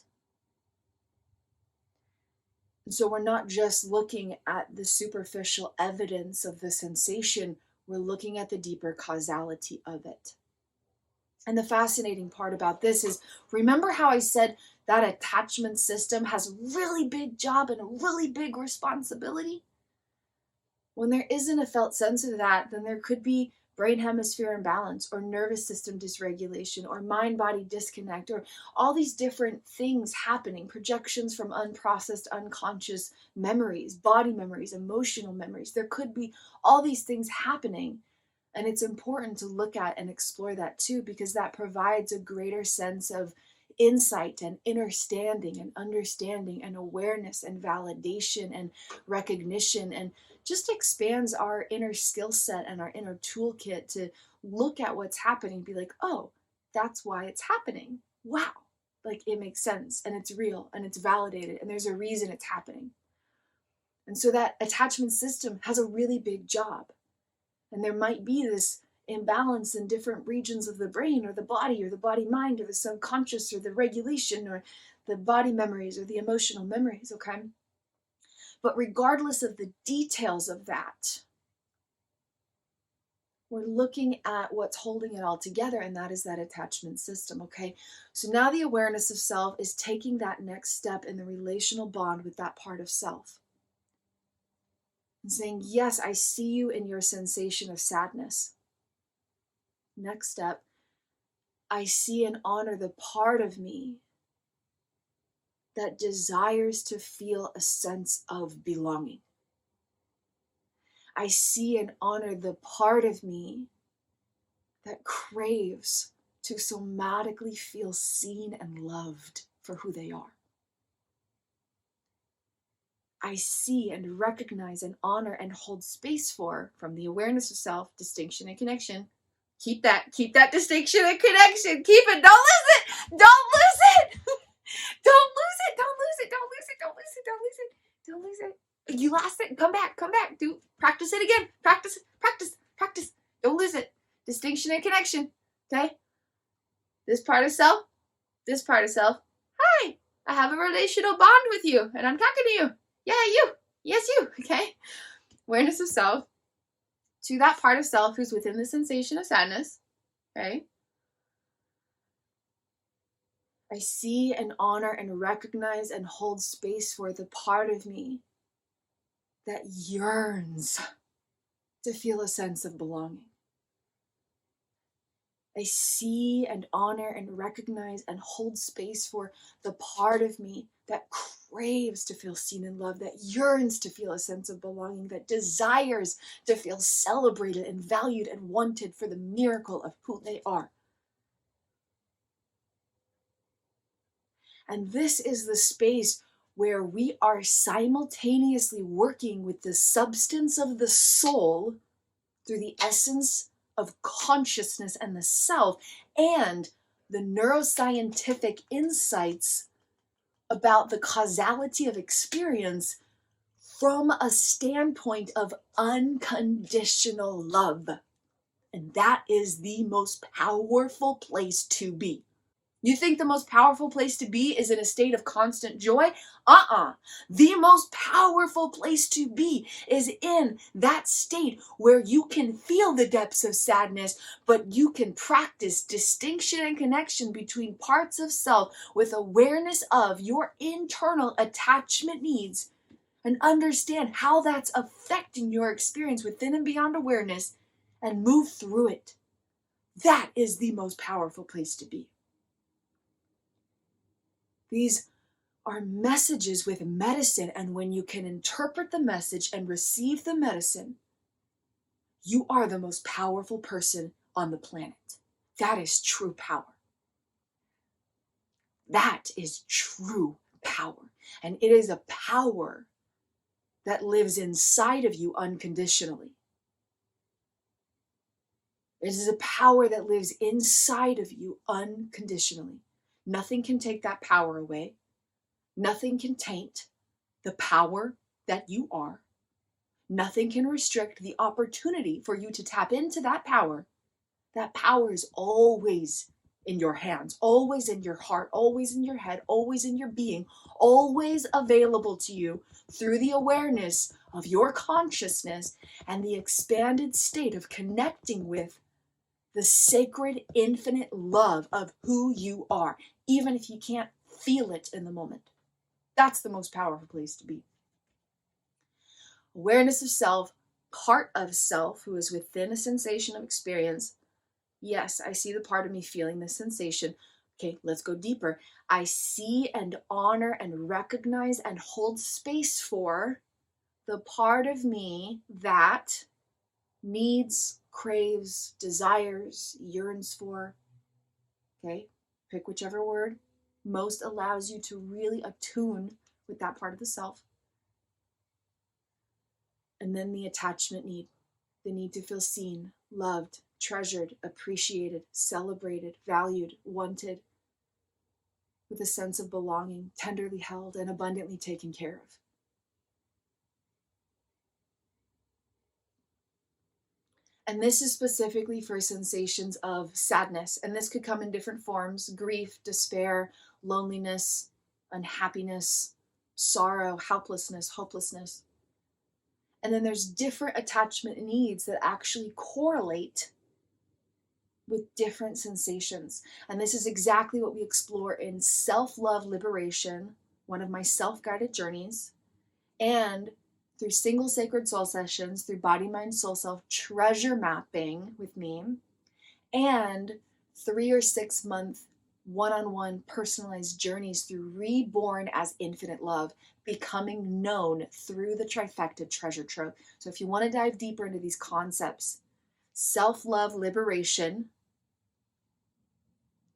And so we're not just looking at the superficial evidence of the sensation, we're looking at the deeper causality of it. And the fascinating part about this is, remember how I said that attachment system has a really big job and a really big responsibility? When there isn't a felt sense of that, then there could be brain hemisphere imbalance or nervous system dysregulation or mind-body disconnect or all these different things happening, projections from unprocessed unconscious memories, body memories, emotional memories. There could be all these things happening, and it's important to look at and explore that too, because that provides a greater sense of insight and understanding and awareness and validation and recognition, and just expands our inner skill set and our inner toolkit to look at what's happening and be like, oh, that's why it's happening. Wow. Like, it makes sense and it's real and it's validated and there's a reason it's happening. And so that attachment system has a really big job. And there might be this imbalance in different regions of the brain or the body mind or the subconscious or the regulation or the body memories or the emotional memories, okay? But regardless of the details of that, we're looking at what's holding it all together, and that is that attachment system, okay? So now the awareness of self is taking that next step in the relational bond with that part of self. And saying, yes, I see you in your sensation of sadness. Next step, I see and honor the part of me that desires to feel a sense of belonging. I see and honor the part of me that craves to somatically feel seen and loved for who they are. I see and recognize and honor and hold space for, from the awareness of self, distinction and connection. Keep that distinction and connection. Keep it. Don't lose it. Don't lose it. Don't lose it. Don't lose it. Don't lose it. Don't lose it. Don't lose it. Don't lose it. You lost it. Come back. Come back. Practice it again. Practice. Don't lose it. Distinction and connection. Okay? This part of self, This part of self, hi, I have a relational bond with you and I'm talking to you. Yeah, you. Yes, you. Okay. Awareness of self to that part of self who's within the sensation of sadness. Okay. I see and honor and recognize and hold space for the part of me that yearns to feel a sense of belonging. I see and honor and recognize and hold space for the part of me that craves to feel seen and loved, that yearns to feel a sense of belonging, that desires to feel celebrated and valued and wanted for the miracle of who they are. And this is the space where we are simultaneously working with the substance of the soul through the essence of consciousness and the self, and the neuroscientific insights about the causality of experience from a standpoint of unconditional love. And that is the most powerful place to be. You think the most powerful place to be is in a state of constant joy? The most powerful place to be is in that state where you can feel the depths of sadness, but you can practice distinction and connection between parts of self with awareness of your internal attachment needs and understand how that's affecting your experience within and beyond awareness and move through it. That is the most powerful place to be. These are messages with medicine, and when you can interpret the message and receive the medicine, you are the most powerful person on the planet. That is true power. That is true power. And it is a power that lives inside of you unconditionally. It is a power that lives inside of you unconditionally. Nothing can take that power away. Nothing can taint the power that you are. Nothing can restrict the opportunity for you to tap into that power. That power is always in your hands, always in your heart, always in your head, always in your being, always available to you through the awareness of your consciousness and the expanded state of connecting with the sacred infinite love of who you are, even if you can't feel it in the moment. That's the most powerful place to be. Awareness of self, part of self who is within a sensation of experience. Yes, I see the part of me feeling this sensation. Okay, let's go deeper. I see and honor and recognize and hold space for the part of me that needs, craves, desires, yearns for. Okay, pick whichever word most allows you to really attune with that part of the self. And then the attachment need, the need to feel seen, loved, treasured, appreciated, celebrated, valued, wanted, with a sense of belonging, tenderly held and abundantly taken care of. And this is specifically for sensations of sadness. And this could come in different forms: grief, despair, loneliness, unhappiness, sorrow, helplessness, hopelessness. And then there's different attachment needs that actually correlate with different sensations. And this is exactly what we explore in Self-Love Liberation, one of my self-guided journeys, and through single sacred soul sessions, through BodyMindSoul self treasure mapping with me, and 3 or 6 month one-on-one personalized journeys through reborn as infinite love, becoming known through the Trifecta Treasure Trove. So if you want to dive deeper into these concepts, self-love liberation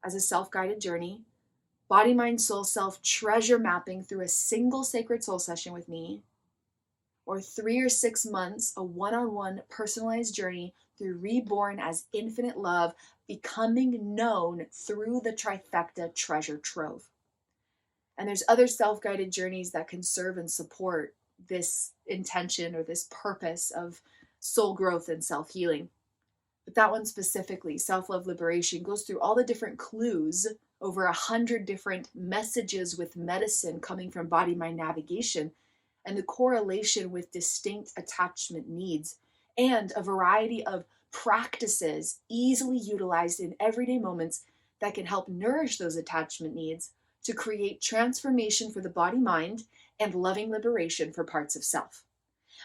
as a self-guided journey, BodyMindSoul self treasure mapping through a single sacred soul session with me, or 3 or 6 months, a one-on-one personalized journey through reborn as infinite love, becoming known through the Trifecta Treasure Trove. And there's other self-guided journeys that can serve and support this intention or this purpose of soul growth and self-healing. But that one specifically, self-love liberation, goes through all the different clues over 100 different messages with medicine coming from body-mind navigation, and the correlation with distinct attachment needs, and a variety of practices easily utilized in everyday moments that can help nourish those attachment needs to create transformation for the body-mind and loving liberation for parts of self.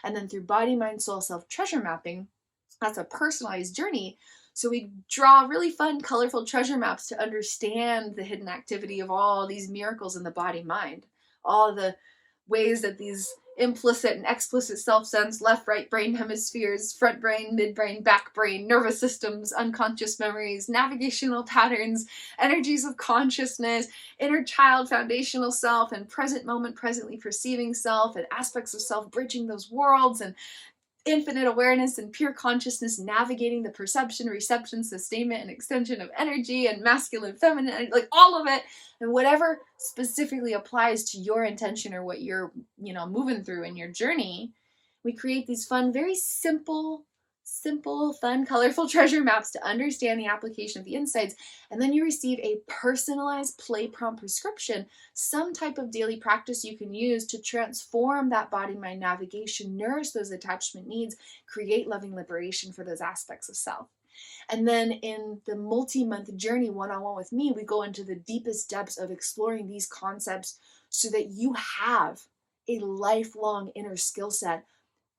And then through Body-Mind-Soul Self-Treasure Mapping, that's a personalized journey. So we draw really fun, colorful treasure maps to understand the hidden activity of all these miracles in the body-mind, all the ways that these implicit and explicit self-sense, left, right brain hemispheres, front brain, midbrain, back brain, nervous systems, unconscious memories, navigational patterns, energies of consciousness, inner child, foundational self, and present moment, presently perceiving self, and aspects of self bridging those worlds, and infinite awareness and pure consciousness navigating the perception, reception, sustainment, and extension of energy, and masculine, feminine, like all of it, and whatever specifically applies to your intention or what you're, moving through in your journey. We create these fun, very simple, fun, colorful treasure maps to understand the application of the insights. And then you receive a personalized play prompt prescription, some type of daily practice you can use to transform that body-mind navigation, nourish those attachment needs, create loving liberation for those aspects of self. And then in the multi-month journey one-on-one with me, we go into the deepest depths of exploring these concepts so that you have a lifelong inner skill set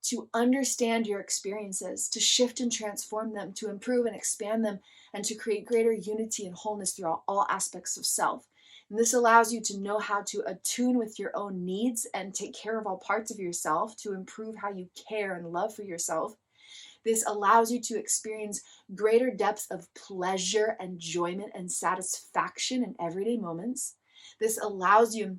to understand your experiences, to shift and transform them, to improve and expand them, and to create greater unity and wholeness throughout all aspects of self. And this allows you to know how to attune with your own needs and take care of all parts of yourself to improve how you care and love for yourself. This allows you to experience greater depths of pleasure, enjoyment, and satisfaction in everyday moments. This allows you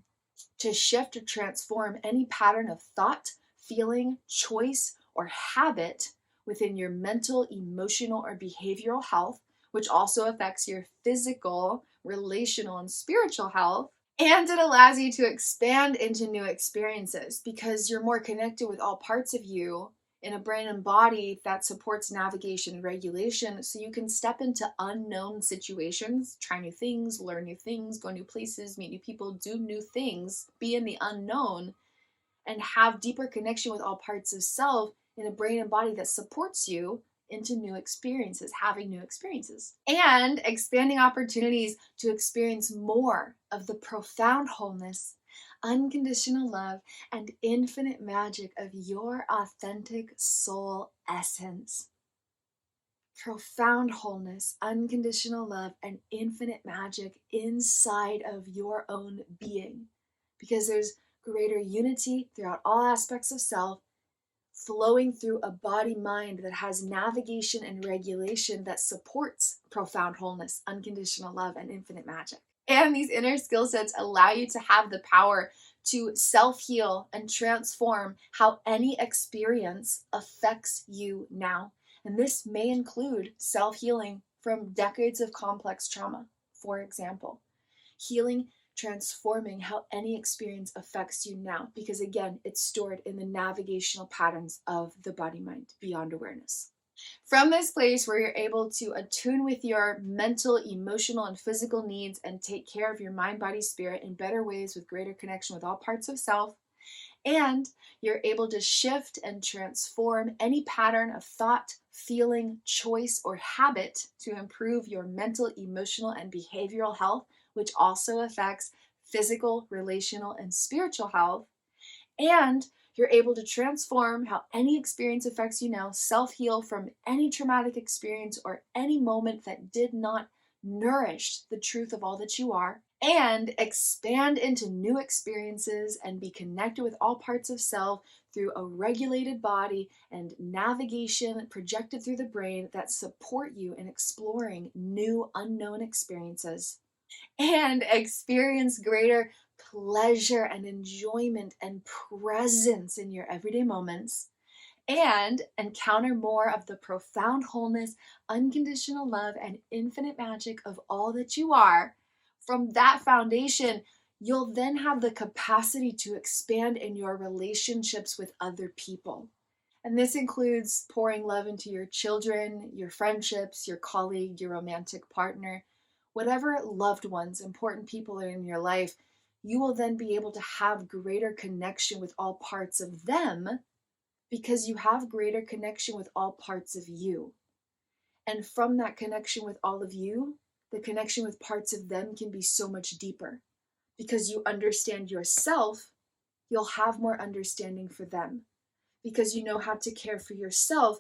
to shift or transform any pattern of thought, feeling, choice, or habit within your mental, emotional, or behavioral health, which also affects your physical, relational, and spiritual health. And it allows you to expand into new experiences because you're more connected with all parts of you in a brain and body that supports navigation and regulation, so you can step into unknown situations, try new things, learn new things, go new places, meet new people, do new things, be in the unknown, and have deeper connection with all parts of self in a brain and body that supports you into new experiences, having new experiences, and expanding opportunities to experience more of the profound wholeness, unconditional love, and infinite magic of your authentic soul essence. Profound wholeness, unconditional love, and infinite magic inside of your own being, because there's greater unity throughout all aspects of self, flowing through a body-mind that has navigation and regulation that supports profound wholeness, unconditional love, and infinite magic. And these inner skill sets allow you to have the power to self-heal and transform how any experience affects you now. And this may include self-healing from decades of complex trauma, for example. Healing, transforming how any experience affects you now, because again, it's stored in the navigational patterns of the body-mind beyond awareness. From this place where you're able to attune with your mental, emotional, and physical needs and take care of your mind, body, spirit in better ways with greater connection with all parts of self, and you're able to shift and transform any pattern of thought, feeling, choice, or habit to improve your mental, emotional, and behavioral health, which also affects physical, relational, and spiritual health. And you're able to transform how any experience affects you now, self-heal from any traumatic experience or any moment that did not nourish the truth of all that you are, and expand into new experiences and be connected with all parts of self through a regulated body and navigation projected through the brain that support you in exploring new unknown experiences, and experience greater pleasure and enjoyment and presence in your everyday moments, and encounter more of the profound wholeness, unconditional love, and infinite magic of all that you are. From that foundation, you'll then have the capacity to expand in your relationships with other people. And this includes pouring love into your children, your friendships, your colleague, your romantic partner, whatever loved ones, important people are in your life, you will then be able to have greater connection with all parts of them because you have greater connection with all parts of you. And from that connection with all of you, the connection with parts of them can be so much deeper. Because you understand yourself, you'll have more understanding for them. Because you know how to care for yourself,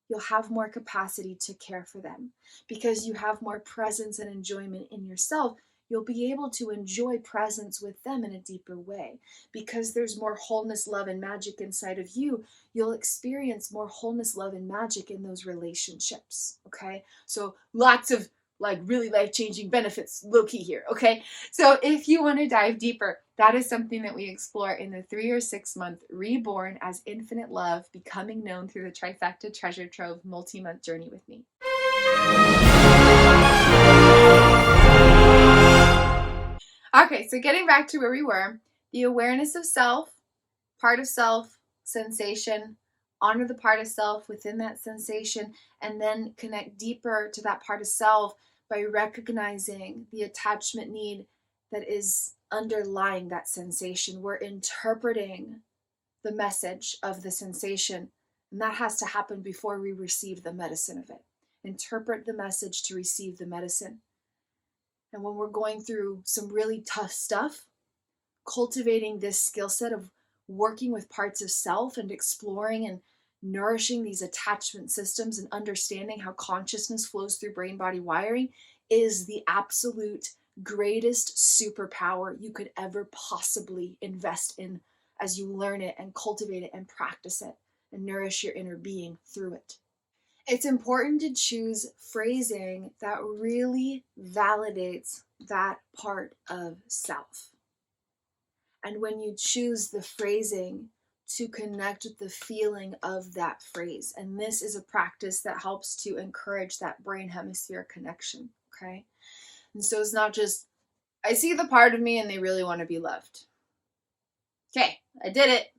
you'll have more capacity to care for them. Because you have more presence and enjoyment in yourself, you'll be able to enjoy presence with them in a deeper way. Because there's more wholeness, love, and magic inside of you, you'll experience more wholeness, love, and magic in those relationships, okay? So lots of like really life-changing benefits, low-key here, okay? So if you want to dive deeper, that is something that we explore in the 3 or 6 month Reborn as Infinite Love, Becoming Known Through the Trifecta Treasure Trove multi-month journey with me. Okay, so getting back to where we were, the awareness of self, part of self, sensation, honor the part of self within that sensation, and then connect deeper to that part of self by recognizing the attachment need that is underlying that sensation. We're interpreting the message of the sensation, and that has to happen before we receive the medicine of it. Interpret the message to receive the medicine. And when we're going through some really tough stuff, cultivating this skill set of working with parts of self and exploring and nourishing these attachment systems and understanding how consciousness flows through brain-body wiring is the absolute greatest superpower you could ever possibly invest in as you learn it and cultivate it and practice it and nourish your inner being through it. It's important to choose phrasing that really validates that part of self. And when you choose the phrasing, to connect with the feeling of that phrase. And this is a practice that helps to encourage that brain hemisphere connection, okay? And so it's not just, I see the part of me and they really want to be loved. Okay, I did it.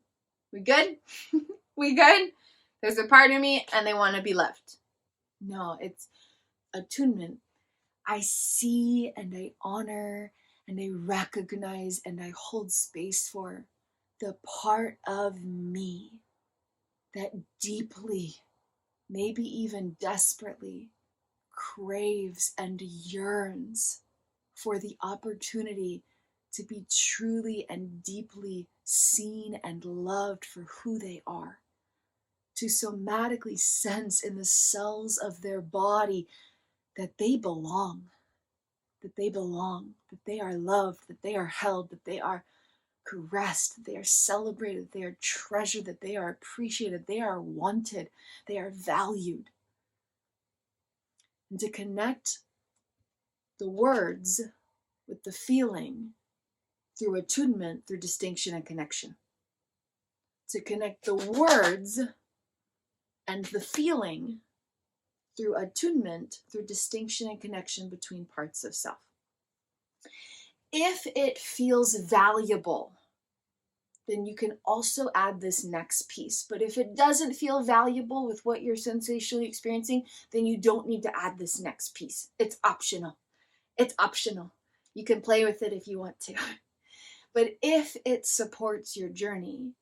We good? We good? There's a part of me and they want to be loved. No, it's attunement. I see and I honor and I recognize and I hold space for the part of me that deeply, maybe even desperately, craves and yearns for the opportunity to be truly and deeply seen and loved for who they are, to somatically sense in the cells of their body that they belong, that they belong, that they are loved, that they are held, that they are caressed, that they are celebrated, that they are treasured, that they are appreciated, they are wanted, they are valued. And to connect the words with the feeling through attunement, through distinction and connection. To connect the words and the feeling through attunement, through distinction and connection between parts of self. If it feels valuable, then you can also add this next piece. But if it doesn't feel valuable with what you're sensationally experiencing, then you don't need to add this next piece. It's optional. It's optional. You can play with it if you want to. But if it supports your journey,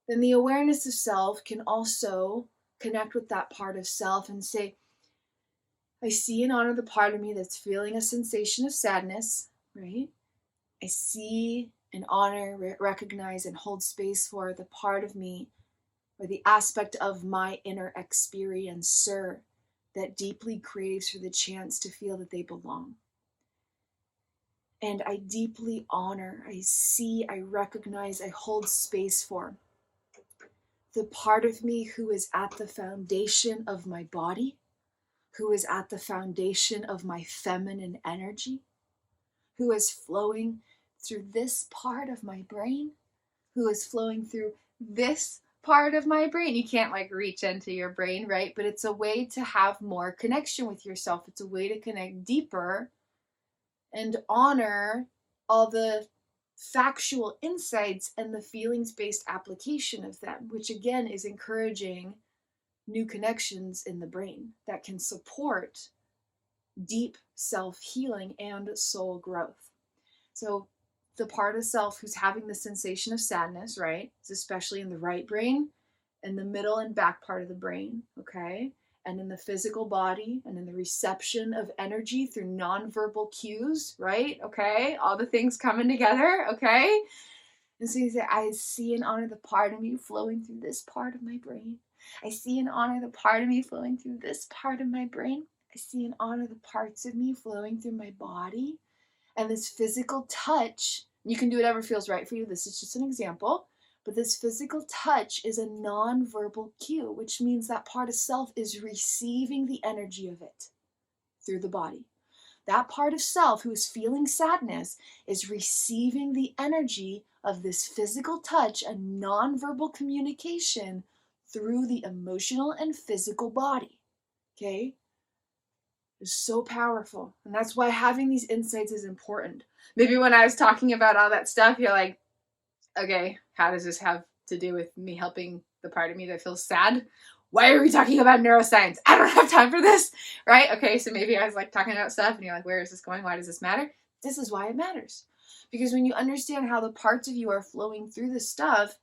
then the awareness of self can also connect with that part of self and say, I see and honor the part of me that's feeling a sensation of sadness, right? I see and honor, recognize, and hold space for the part of me or the aspect of my inner experiencer that deeply craves for the chance to feel that they belong. And I deeply honor, I see, I recognize, I hold space for the part of me who is at the foundation of my body, who is at the foundation of my feminine energy, who is flowing through this part of my brain, who is flowing through this part of my brain. You can't like reach into your brain, right? But it's a way to have more connection with yourself. It's a way to connect deeper and honor all the factual insights and the feelings-based application of them, which again is encouraging new connections in the brain that can support deep self-healing and soul growth. So the part of self who's having the sensation of sadness, right, is especially in the right brain, in the middle and back part of the brain, okay, and in the physical body, and in the reception of energy through nonverbal cues, right, okay, all the things coming together, okay. And so you say, I see and honor the part of me flowing through this part of my brain. I see and honor the part of me flowing through this part of my brain. I see and honor the parts of me flowing through my body. And this physical touch, you can do whatever feels right for you. This is just an example. But this physical touch is a nonverbal cue, which means that part of self is receiving the energy of it through the body. That part of self who is feeling sadness is receiving the energy of this physical touch and nonverbal communication through the emotional and physical body. Okay? It's so powerful. And that's why having these insights is important. Maybe when I was talking about all that stuff, you're like, okay, how does this have to do with me helping the part of me that feels sad? Why are we talking about neuroscience? I don't have time for this, right? Okay, so maybe I was like talking about stuff and you're like, where is this going? Why does this matter? This is why it matters. Because when you understand how the parts of you are flowing through this stuff,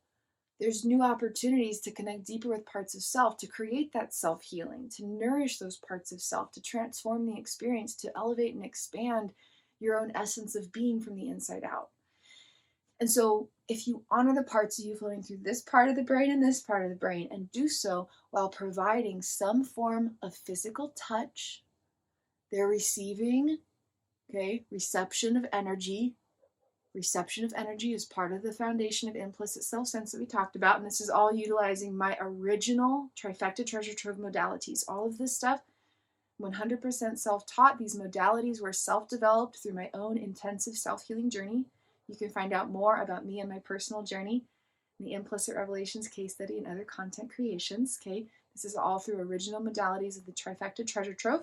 there's new opportunities to connect deeper with parts of self, to create that self-healing, to nourish those parts of self, to transform the experience, to elevate and expand your own essence of being from the inside out. And so if you honor the parts of you flowing through this part of the brain and this part of the brain, and do so while providing some form of physical touch, they're receiving, okay, reception of energy. Reception of energy is part of the foundation of implicit SelfSense that we talked about, and this is all utilizing my original Trifecta Treasure Trove modalities. All of this stuff, 100% self-taught. These modalities were self-developed through my own intensive self-healing journey. You can find out more about me and my personal journey in the Implicit Revelations case study and other content creations. Okay, this is all through original modalities of the Trifecta Treasure Trove.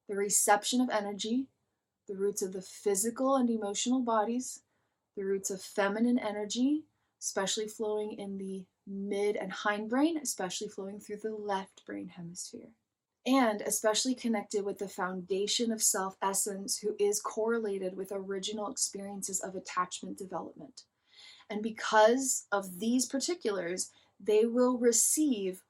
The reception of energy, the roots of the physical and emotional bodies, the roots of feminine energy, especially flowing in the mid and hindbrain, especially flowing through the left brain hemisphere, and especially connected with the foundation of SelfEssence, who is correlated with original experiences of attachment development. And because of these particulars, they will receive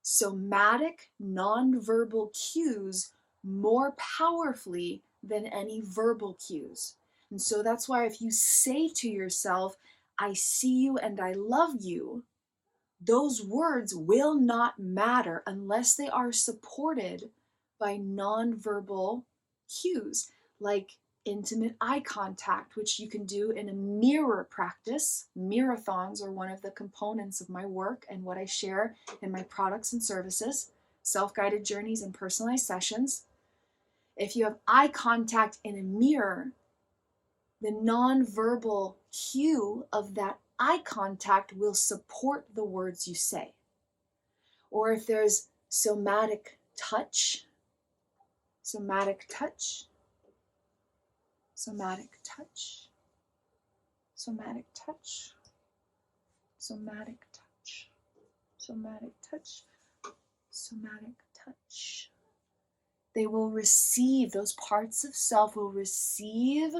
somatic, nonverbal cues more powerfully than any verbal cues. And so that's why if you say to yourself, I see you and I love you, those words will not matter unless they are supported by nonverbal cues, like intimate eye contact, which you can do in a mirror practice. Marathons are one of the components of my work and what I share in my products and services, self-guided journeys and personalized sessions. If you have eye contact in a mirror, the nonverbal cue of that eye contact will support the words you say. Or if there's somatic touch, somatic touch, somatic touch, somatic touch, somatic touch, somatic touch, somatic touch. They will receive, those parts of self will receive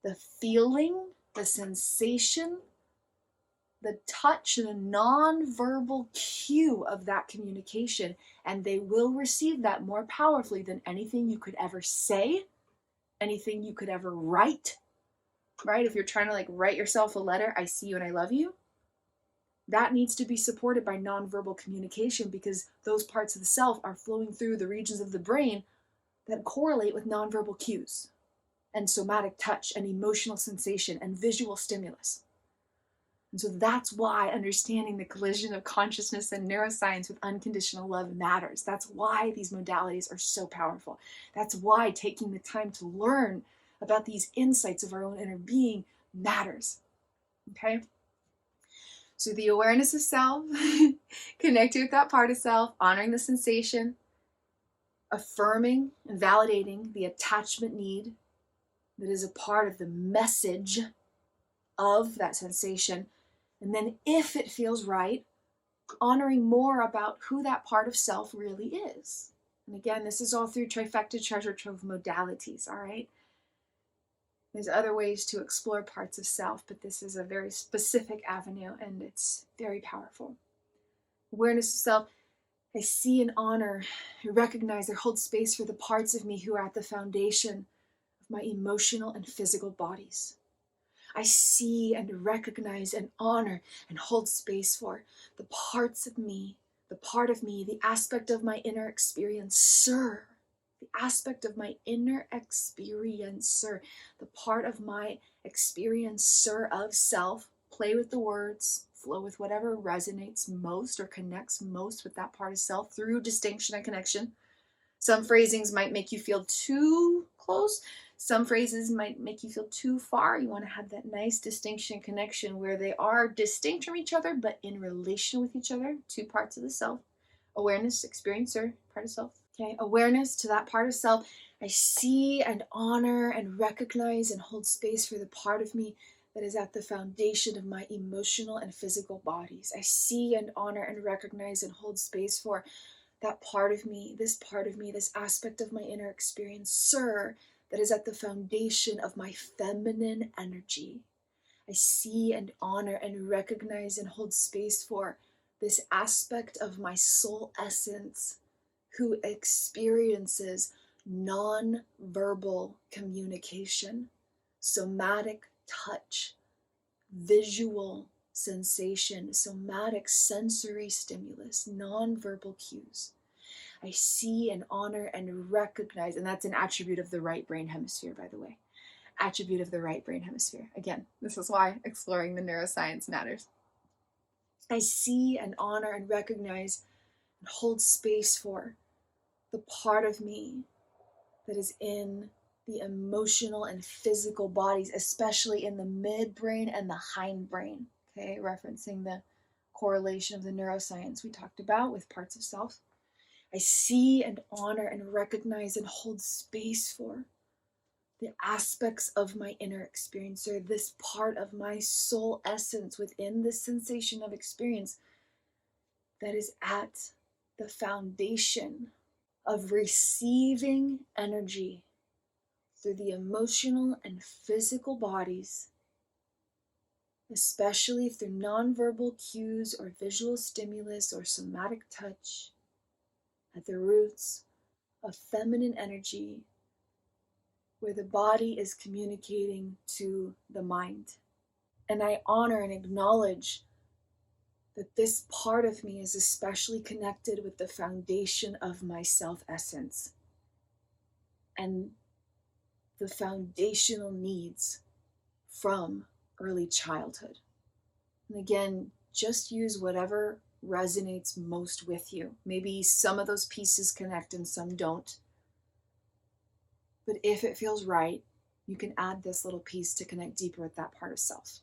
the feeling, the sensation, the touch, the non-verbal cue of that communication, and they will receive that more powerfully than anything you could ever say, anything you could ever write, right? If you're trying to like write yourself a letter, I see you and I love you, that needs to be supported by nonverbal communication, because those parts of the self are flowing through the regions of the brain that correlate with nonverbal cues and somatic touch and emotional sensation and visual stimulus. And so that's why understanding the collision of consciousness and neuroscience with unconditional love matters. That's why these modalities are so powerful. That's why taking the time to learn about these insights of our own inner being matters. Okay? So the awareness of self, connecting with that part of self, honoring the sensation, affirming and validating the attachment need that is a part of the message of that sensation. And then if it feels right, honoring more about who that part of self really is. And again, this is all through Trifecta Treasure Trove modalities, all right? There's other ways to explore parts of self, but this is a very specific avenue, and it's very powerful. Awareness of self. I see and honor, recognize, or hold space for the parts of me who are at the foundation of my emotional and physical bodies. I see and recognize and honor and hold space for the parts of me, the aspect of my inner experiencer, the aspect of my inner experiencer, the part of my experiencer of self. Play with the words, flow with whatever resonates most or connects most with that part of self through distinction and connection. Some phrasings might make you feel too close. Some phrases might make you feel too far. You want to have that nice distinction connection where they are distinct from each other, but in relation with each other. Two parts of the self. Awareness, experiencer, part of self. Okay, awareness to that part of self. I see and honor and recognize and hold space for the part of me that is at the foundation of my emotional and physical bodies. I see and honor and recognize and hold space for that part of me, this aspect of my inner experiencer that is at the foundation of my feminine energy. I see and honor and recognize and hold space for this aspect of my soul essence who experiences non-verbal communication, somatic touch, visual sensation, somatic sensory stimulus, non-verbal cues. I see and honor and recognize, and that's an attribute of the right brain hemisphere, by the way. Attribute of the right brain hemisphere. Again, this is why exploring the neuroscience matters. I see and honor and recognize and hold space for the part of me that is in the emotional and physical bodies, especially in the midbrain and the hindbrain. Okay, referencing the correlation of the neuroscience we talked about with parts of self. I see and honor and recognize and hold space for the aspects of my inner experiencer, this part of my soul essence within this sensation of experience that is at the foundation of receiving energy through the emotional and physical bodies, especially through nonverbal cues or visual stimulus or somatic touch, at the roots of feminine energy, where the body is communicating to the mind. And I honor and acknowledge that this part of me is especially connected with the foundation of my self-essence and the foundational needs from early childhood. And again, just use whatever resonates most with you. Maybe some of those pieces connect and some don't. But if it feels right, you can add this little piece to connect deeper with that part of self.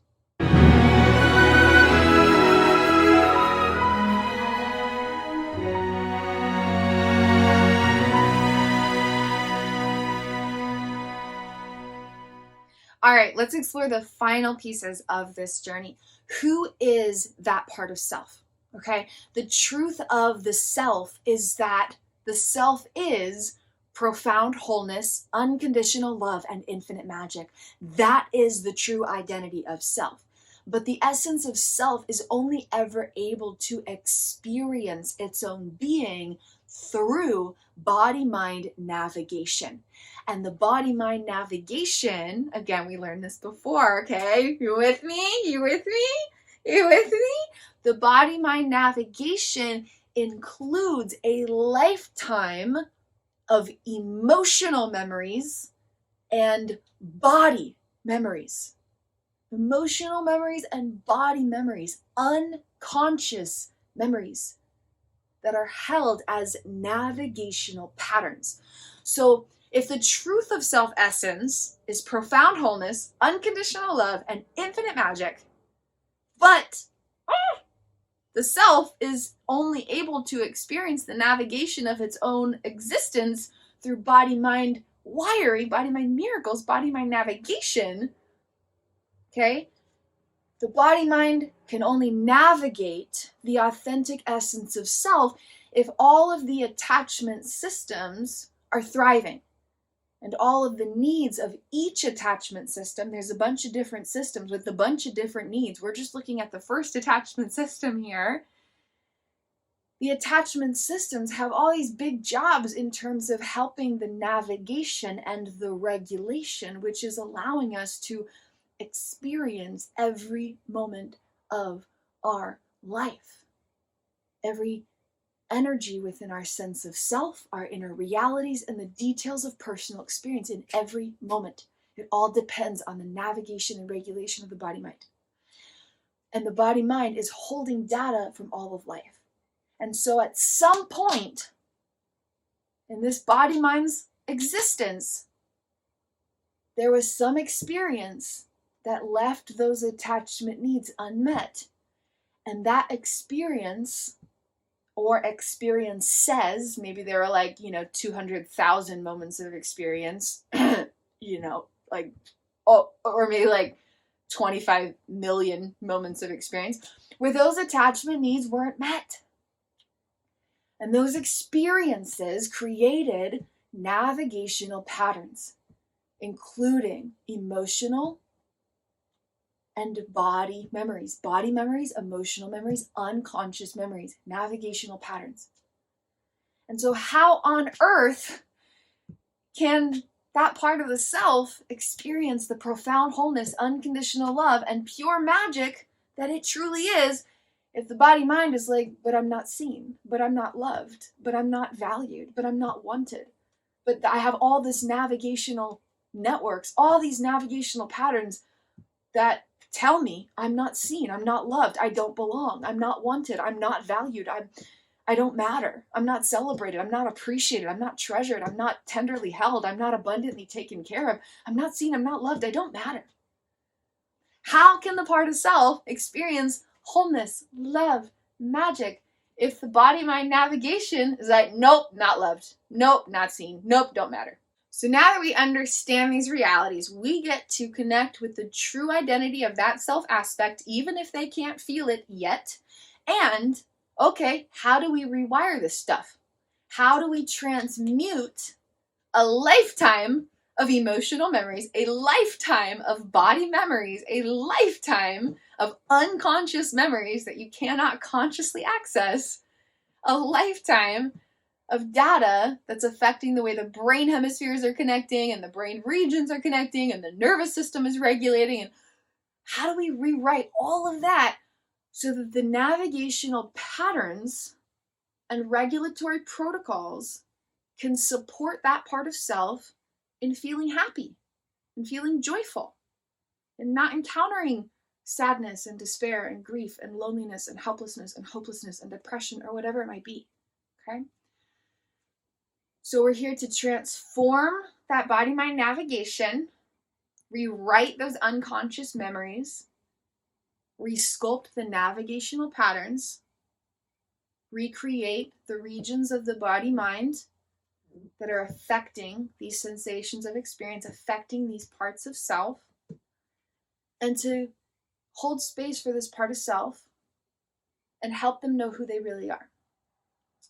All right, let's explore the final pieces of this journey. Who is that part of self? Okay, the truth of the self is that the self is profound wholeness, unconditional love, and infinite magic. That is the true identity of self. But the essence of self is only ever able to experience its own being through body-mind navigation. And the body-mind navigation, again, we learned this before, okay? You with me? You with me? You with me? The body-mind navigation includes a lifetime of emotional memories and body memories. Emotional memories and body memories, unconscious memories that are held as navigational patterns. So if the truth of self-essence is profound wholeness, unconditional love, and infinite magic, but the self is only able to experience the navigation of its own existence through body-mind wiring, body-mind miracles, body-mind navigation, okay? The body-mind can only navigate the authentic essence of self if all of the attachment systems are thriving and all of the needs of each attachment system, there's a bunch of different systems with a bunch of different needs. We're just looking at the first attachment system here. The attachment systems have all these big jobs in terms of helping the navigation and the regulation, which is allowing us to experience every moment of our life. Every energy within our sense of self, our inner realities, and the details of personal experience in every moment. It all depends on the navigation and regulation of the body-mind. And the body-mind is holding data from all of life. And so at some point in this body-mind's existence, there was some experience that left those attachment needs unmet. And that experience or experiences, maybe there are like, 200,000 moments of experience, or maybe like 25 million moments of experience where those attachment needs weren't met. And those experiences created navigational patterns, including emotional and body memories, emotional memories, unconscious memories, navigational patterns. And so how on earth can that part of the self experience the profound wholeness, unconditional love, and pure magic that it truly is if the body-mind is like, but I'm not seen, but I'm not loved, but I'm not valued, but I'm not wanted, but I have all this navigational networks, all these navigational patterns that tell me I'm not seen, I'm not loved, I don't belong, I'm not wanted, I'm not valued, I don't matter, I'm not celebrated, I'm not appreciated, I'm not treasured, I'm not tenderly held, I'm not abundantly taken care of, I'm not seen, I'm not loved, I don't matter. How can the part of self experience wholeness, love, magic, if the body-mind navigation is like, nope, not loved, nope, not seen, nope, don't matter? So now that we understand these realities, we get to connect with the true identity of that self aspect, even if they can't feel it yet. And, okay, how do we rewire this stuff? How do we transmute a lifetime of emotional memories, a lifetime of body memories, a lifetime of unconscious memories that you cannot consciously access, a lifetime of data that's affecting the way the brain hemispheres are connecting and the brain regions are connecting and the nervous system is regulating? And how do we rewrite all of that so that the navigational patterns and regulatory protocols can support that part of self in feeling happy and feeling joyful and not encountering sadness and despair and grief and loneliness and helplessness and hopelessness and depression or whatever it might be, okay? So we're here to transform that body-mind navigation, rewrite those unconscious memories, resculpt the navigational patterns, recreate the regions of the body-mind that are affecting these sensations of experience, affecting these parts of self, and to hold space for this part of self and help them know who they really are.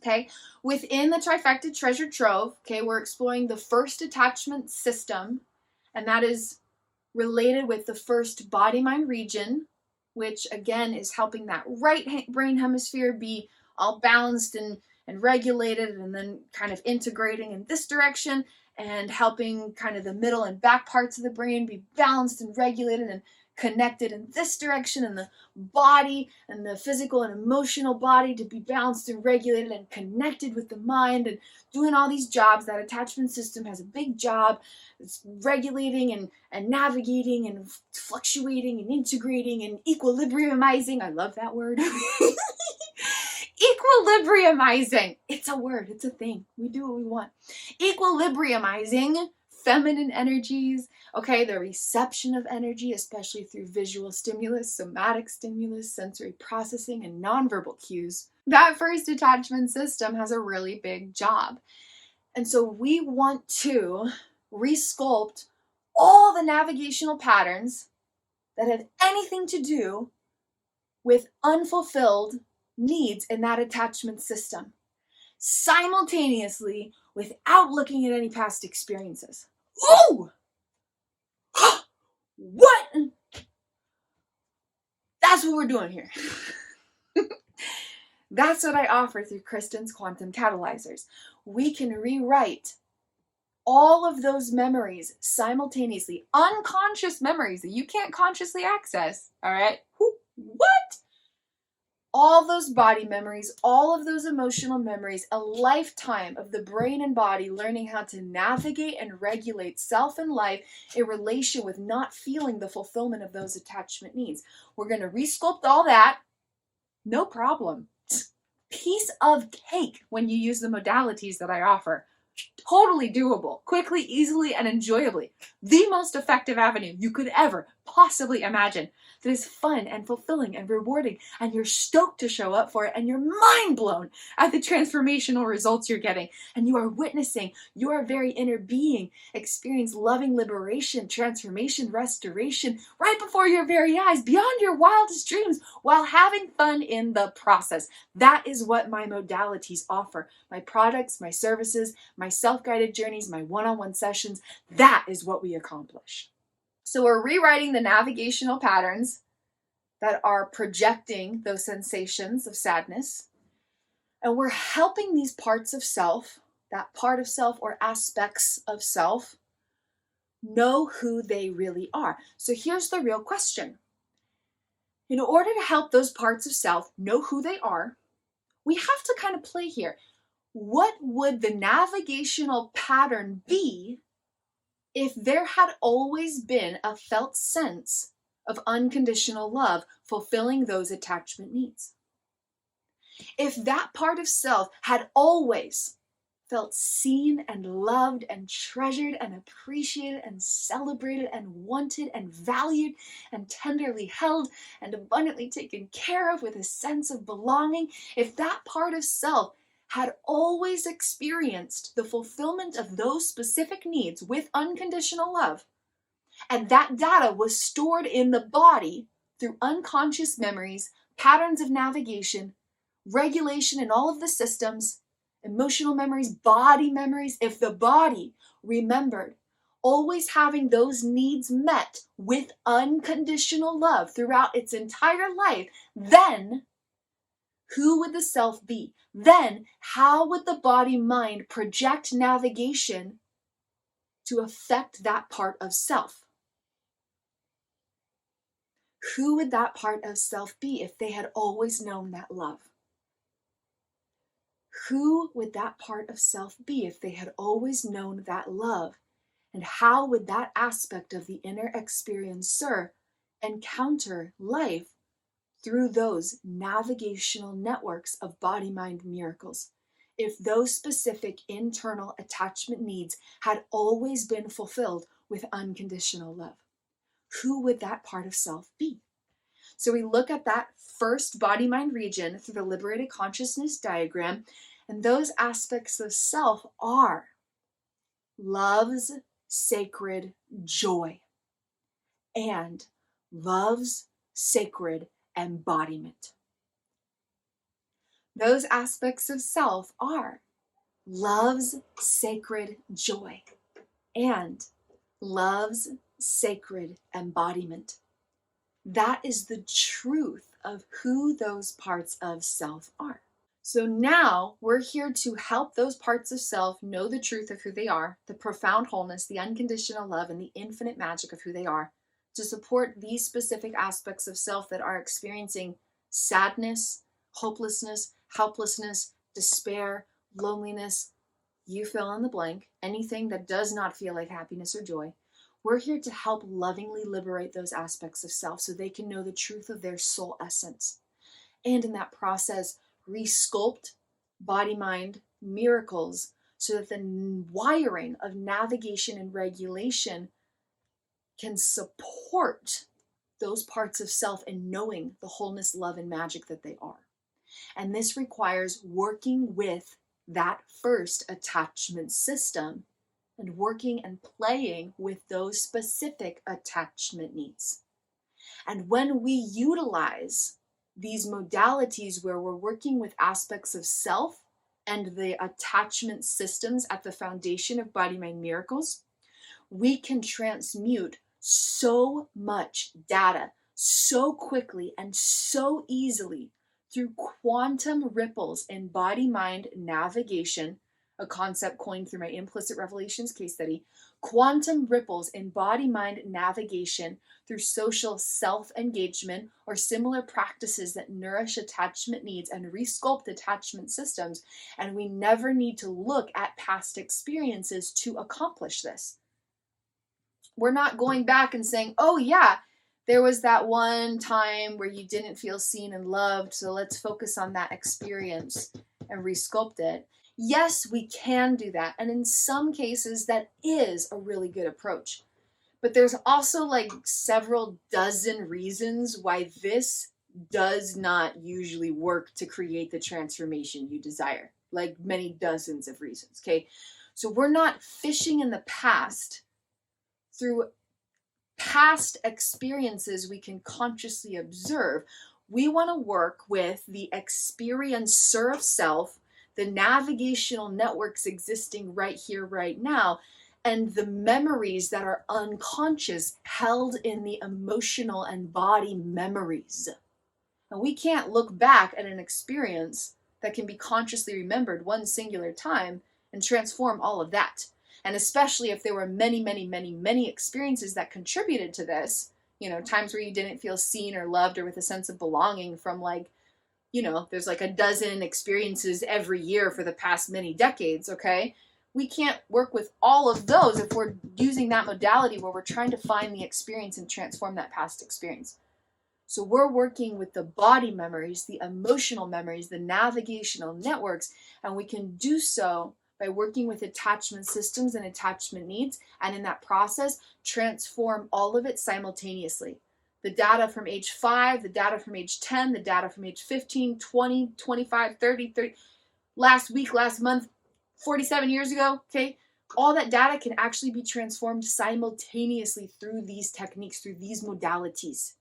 Okay, within the Trifecta Treasure Trove, okay, we're exploring the first attachment system, and that is related with the first body-mind region, which again is helping that right brain hemisphere be all balanced and regulated, and then kind of integrating in this direction and helping kind of the middle and back parts of the brain be balanced and regulated and connected in this direction, and the body and the physical and emotional body to be balanced and regulated and connected with the mind, and doing all these jobs. That attachment system has a big job. It's regulating and navigating and fluctuating and integrating and equilibriumizing. I love that word. Equilibriumizing. It's a word. It's a thing. We do what we want. Equilibriumizing feminine energies, okay, the reception of energy, especially through visual stimulus, somatic stimulus, sensory processing, and nonverbal cues. That first attachment system has a really big job. And so we want to resculpt all the navigational patterns that have anything to do with unfulfilled needs in that attachment system. simultaneously without looking at any past experiences. Ooh! What? That's what we're doing here. That's what I offer through Kristin's quantum catalyzers. We can rewrite all of those memories simultaneously, unconscious memories that you can't consciously access, all right? What? All those body memories, all of those emotional memories, a lifetime of the brain and body learning how to navigate and regulate self and life in relation with not feeling the fulfillment of those attachment needs. We're going to resculpt all that. No problem. Piece of cake when you use the modalities that I offer. Totally doable, quickly, easily, and enjoyably. The most effective avenue you could ever possibly imagine that is fun and fulfilling and rewarding, and you're stoked to show up for it, and you're mind blown at the transformational results you're getting, and you are witnessing your very inner being experience loving liberation, transformation, restoration right before your very eyes, beyond your wildest dreams, while having fun in the process. That is what my modalities offer. My products, my services, my self-guided journeys, my one-on-one sessions, that is what we accomplish. So we're rewriting the navigational patterns that are projecting those sensations of sadness, and we're helping these parts of self, that part of self or aspects of self, know who they really are. So here's the real question. In order to help those parts of self know who they are, we have to kind of play here. What would the navigational pattern be if there had always been a felt sense of unconditional love fulfilling those attachment needs? If that part of self had always felt seen and loved and treasured and appreciated and celebrated and wanted and valued and tenderly held and abundantly taken care of with a sense of belonging, if that part of self had always experienced the fulfillment of those specific needs with unconditional love, and that data was stored in the body through unconscious memories, patterns of navigation, regulation in all of the systems, emotional memories, body memories, if the body remembered always having those needs met with unconditional love throughout its entire life, then who would the self be? Then how would the body-mind project navigation to affect that part of self? Who would that part of self be if they had always known that love? Who would that part of self be if they had always known that love? And how would that aspect of the inner experiencer encounter life through those navigational networks of body-mind miracles, if those specific internal attachment needs had always been fulfilled with unconditional love? Who would that part of self be? So we look at that first body-mind region through the liberated consciousness diagram, and those aspects of self are love's sacred joy and love's sacred embodiment. Those aspects of self are love's sacred joy and love's sacred embodiment. That is the truth of who those parts of self are. So now we're here to help those parts of self know the truth of who they are, the profound wholeness, the unconditional love, and the infinite magic of who they are, to support these specific aspects of self that are experiencing sadness, hopelessness, helplessness, despair, loneliness, you fill in the blank, anything that does not feel like happiness or joy. We're here to help lovingly liberate those aspects of self so they can know the truth of their soul essence. And in that process, resculpt body-mind miracles so that the wiring of navigation and regulation can support those parts of self in knowing the wholeness, love, and magic that they are. And this requires working with that first attachment system and working and playing with those specific attachment needs. And when we utilize these modalities where we're working with aspects of self and the attachment systems at the foundation of Body Mind Miracles, we can transmute so much data so quickly and so easily through quantum ripples in body-mind navigation, a concept coined through my Implicit Revelations case study, quantum ripples in body-mind navigation through social self-engagement or similar practices that nourish attachment needs and resculpt attachment systems. And we never need to look at past experiences to accomplish this. We're not going back and saying, oh yeah, there was that one time where you didn't feel seen and loved, so let's focus on that experience and resculpt it. Yes, we can do that. And in some cases, that is a really good approach. But there's also like several dozen reasons why this does not usually work to create the transformation you desire. Like many dozens of reasons, okay? So we're not fishing in the past through past experiences we can consciously observe. We want to work with the experiencer of self, the navigational networks existing right here, right now, and the memories that are unconscious held in the emotional and body memories. And we can't look back at an experience that can be consciously remembered one singular time and transform all of that. And especially if there were many, many, many, many experiences that contributed to this, you know, times where you didn't feel seen or loved or with a sense of belonging from like, you know, there's like a dozen experiences every year for the past many decades, okay? We can't work with all of those if we're using that modality where we're trying to find the experience and transform that past experience. So we're working with the body memories, the emotional memories, the navigational networks, and we can do so by working with attachment systems and attachment needs, and in that process, transform all of it simultaneously. The data from age 5, the data from age 10, the data from age 15, 20, 25, 30, last week, last month, 47 years ago, okay? All that data can actually be transformed simultaneously through these techniques, through these modalities.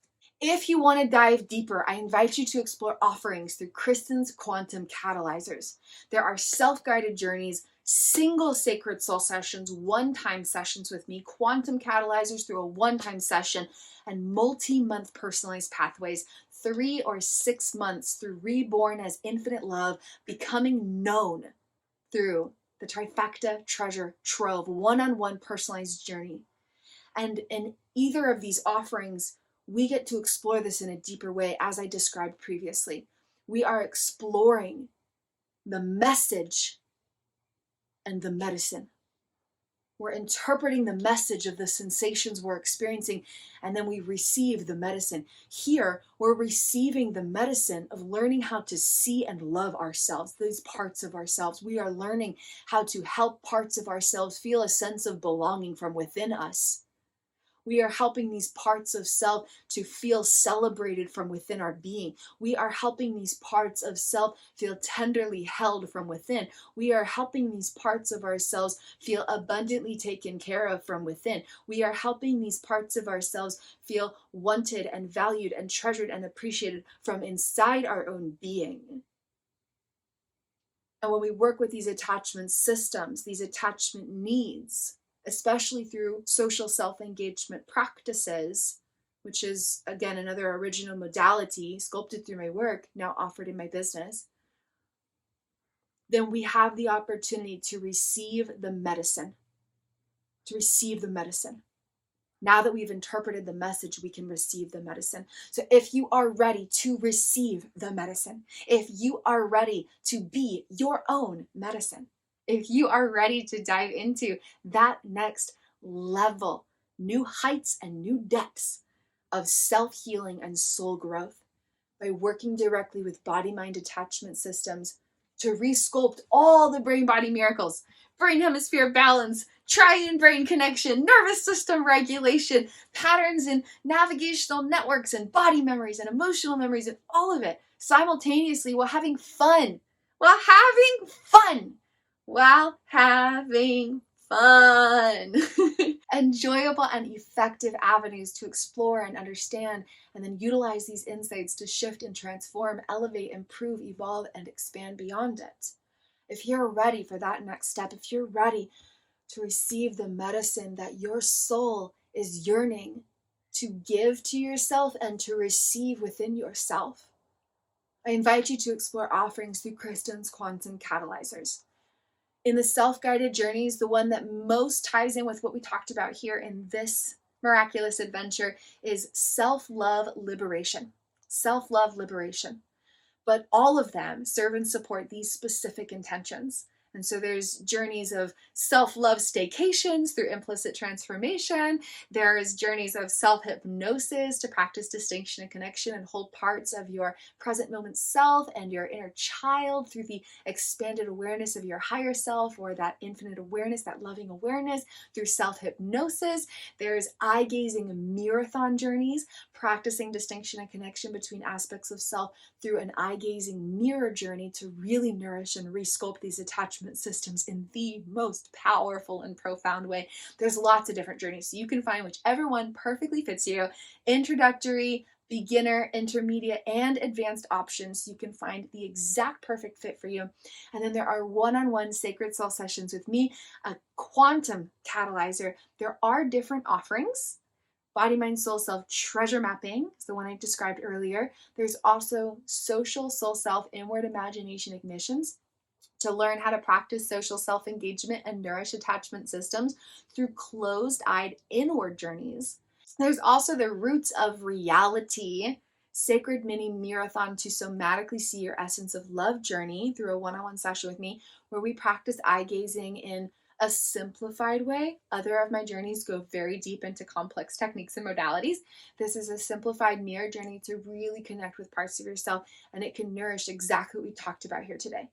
If you want to dive deeper, I invite you to explore offerings through Kristin's Quantum Catalyzers. There are self-guided journeys, single sacred soul sessions, one-time sessions with me, quantum catalyzers through a one-time session, and multi-month personalized pathways, 3 or 6 months through Reborn as Infinite Love, becoming known through the Trifecta Treasure Trove, one-on-one personalized journey. And in either of these offerings, we get to explore this in a deeper way, as I described previously. We are exploring the message and the medicine. We're interpreting the message of the sensations we're experiencing, and then we receive the medicine. Here, we're receiving the medicine of learning how to see and love ourselves, these parts of ourselves. We are learning how to help parts of ourselves feel a sense of belonging from within us. We are helping these parts of self to feel celebrated from within our being. We are helping these parts of self feel tenderly held from within. We are helping these parts of ourselves feel abundantly taken care of from within. We are helping these parts of ourselves feel wanted and valued and treasured and appreciated from inside our own being. And when we work with these attachment systems, these attachment needs, especially through social self-engagement practices, which is, again, another original modality sculpted through my work, now offered in my business, then we have the opportunity to receive the medicine. To receive the medicine. Now that we've interpreted the message, we can receive the medicine. So if you are ready to receive the medicine, if you are ready to be your own medicine, if you are ready to dive into that next level, new heights and new depths of self-healing and soul growth by working directly with body-mind attachment systems to resculpt all the brain-body miracles, brain hemisphere balance, triune brain connection, nervous system regulation, patterns in navigational networks and body memories and emotional memories and all of it simultaneously while having fun. Enjoyable and effective avenues to explore and understand, and then utilize these insights to shift and transform, elevate, improve, evolve, and expand beyond it. if you're ready for that next step, if you're ready to receive the medicine that your soul is yearning to give to yourself and to receive within yourself, I invite you to explore offerings through Kristin's Quantum Catalyzers. In the self-guided journeys, the one that most ties in with what we talked about here in this miraculous adventure is self-love liberation. Self-love liberation. But all of them serve and support these specific intentions. And so there's journeys of self-love staycations through implicit transformation. There's journeys of self-hypnosis to practice distinction and connection and hold parts of your present moment self and your inner child through the expanded awareness of your higher self, or that infinite awareness, that loving awareness through self-hypnosis. There's eye-gazing marathon journeys, practicing distinction and connection between aspects of self through an eye-gazing mirror journey to really nourish and resculpt these attachment systems in the most powerful and profound way. There's lots of different journeys, so you can find whichever one perfectly fits you. Introductory, beginner, intermediate, and advanced options. You can find the exact perfect fit for you. And then there are one-on-one sacred soul sessions with me, a quantum catalyzer. There are different offerings. BodyMindSoul Self Treasure Mapping is the one I described earlier. There's also Social Soul Self Inward Imagination Ignitions to learn how to practice social self-engagement and nourish attachment systems through closed-eyed inward journeys. There's also the Roots of Reality Sacred Mini Marathon to somatically see your essence of love journey through a one-on-one session with me, where we practice eye gazing in a simplified way. Other of my journeys go very deep into complex techniques and modalities. This is a simplified mirror journey to really connect with parts of yourself, and it can nourish exactly what we talked about here today.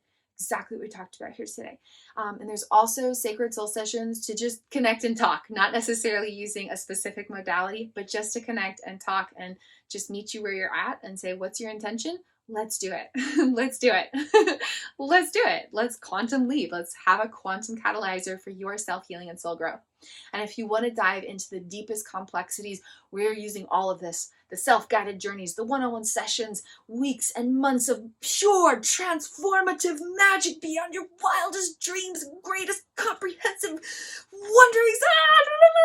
And there's also sacred soul sessions to just connect and talk, not necessarily using a specific modality, but just to connect and talk and just meet you where you're at and say, what's your intention? Let's do it. Let's do it. Let's do it. Let's quantum leap. Let's have a quantum catalyzer for your self-healing and soul growth. And if you want to dive into the deepest complexities, we're using all of this, the self-guided journeys, the one-on-one sessions, weeks and months of pure transformative magic beyond your wildest dreams and greatest comprehensive wonderings.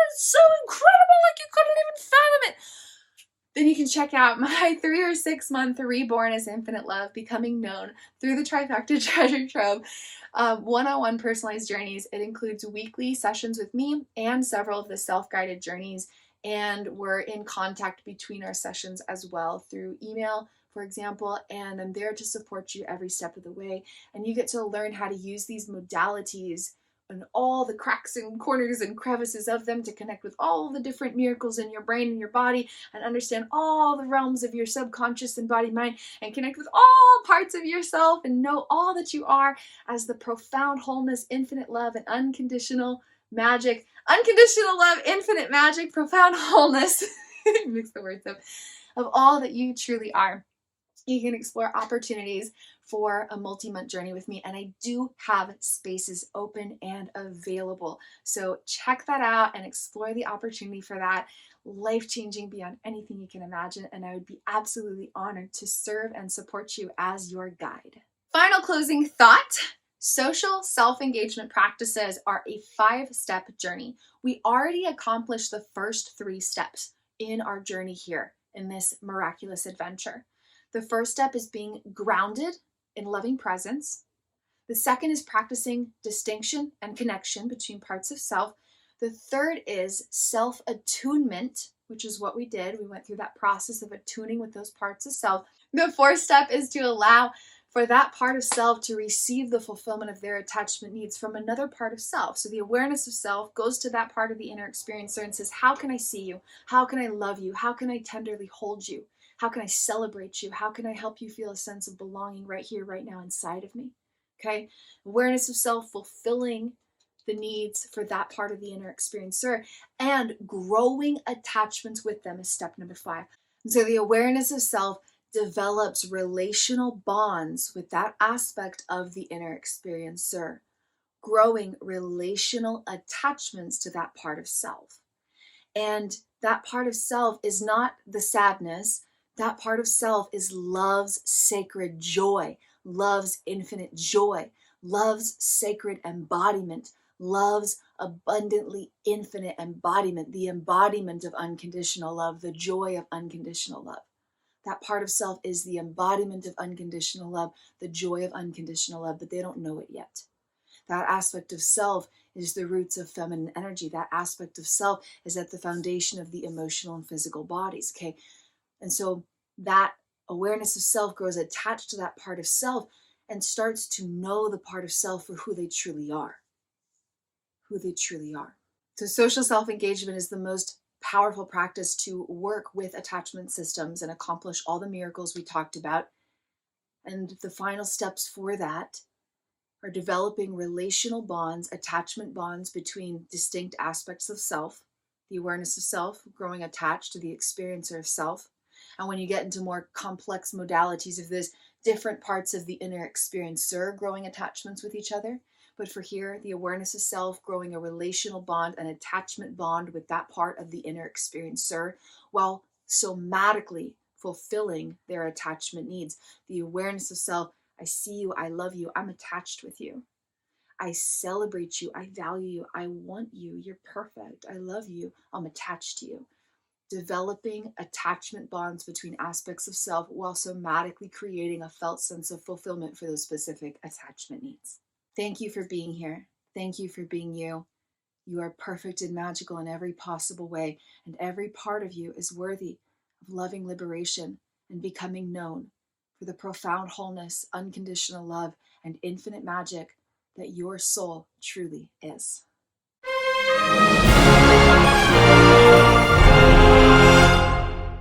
It's so incredible, like you couldn't even fathom it. Then you can check out my 3 or 6 month Reborn as Infinite Love, Becoming Known through the Trifecta Treasure Trove, one-on-one personalized journeys. It includes weekly sessions with me and several of the self-guided journeys, and we're in contact between our sessions as well through email, for example, and I'm there to support you every step of the way. And you get to learn how to use these modalities and all the cracks and corners and crevices of them to connect with all the different miracles in your brain and your body, and understand all the realms of your subconscious and body mind, and connect with all parts of yourself and know all that you are as the profound wholeness, infinite love, and unconditional magic. Unconditional love, infinite magic, profound wholeness. Mix the words up. Of all that you truly are. You can explore opportunities for a multi-month journey with me, and I do have spaces open and available. So check that out and explore the opportunity for that. Life-changing beyond anything you can imagine, and I would be absolutely honored to serve and support you as your guide. Final closing thought. Social self-engagement practices are a 5-step journey. We already accomplished the first 3 steps in our journey here in this miraculous adventure. The first step is being grounded in loving presence. The second is practicing distinction and connection between parts of self. The third is self-attunement, which is what we did. We went through that process of attuning with those parts of self. The fourth step is to allow for that part of self to receive the fulfillment of their attachment needs from another part of self. So the awareness of self goes to that part of the inner experiencer and says, how can I see you? How can I love you? How can I tenderly hold you? How can I celebrate you? How can I help you feel a sense of belonging right here, right now inside of me? Okay? Awareness of self fulfilling the needs for that part of the inner experiencer and growing attachments with them is step number 5. And so the awareness of self develops relational bonds with that aspect of the inner experiencer, growing relational attachments to that part of self. And that part of self is not the sadness. That part of self is love's sacred joy, love's infinite joy, love's sacred embodiment, love's abundantly infinite embodiment, the embodiment of unconditional love, the joy of unconditional love. That part of self is the embodiment of unconditional love, the joy of unconditional love, but they don't know it yet. That aspect of self is the roots of feminine energy. That aspect of self is at the foundation of the emotional and physical bodies, okay? And so that awareness of self grows attached to that part of self and starts to know the part of self for who they truly are. Who they truly are. So social self-engagement is the most powerful practice to work with attachment systems and accomplish all the miracles we talked about. And the final steps for that are developing relational bonds, attachment bonds between distinct aspects of self, the awareness of self, growing attached to the experiencer of self. And when you get into more complex modalities of this, different parts of the inner experiencer growing attachments with each other. But for here, the awareness of self, growing a relational bond, an attachment bond with that part of the inner experiencer, while somatically fulfilling their attachment needs. The awareness of self, I see you, I love you, I'm attached with you. I celebrate you, I value you, I want you, you're perfect, I love you, I'm attached to you. Developing attachment bonds between aspects of self while somatically creating a felt sense of fulfillment for those specific attachment needs. Thank you for being here. Thank you for being you. You are perfect and magical in every possible way, and every part of you is worthy of loving liberation and becoming known for the profound wholeness, unconditional love, and infinite magic that your soul truly is.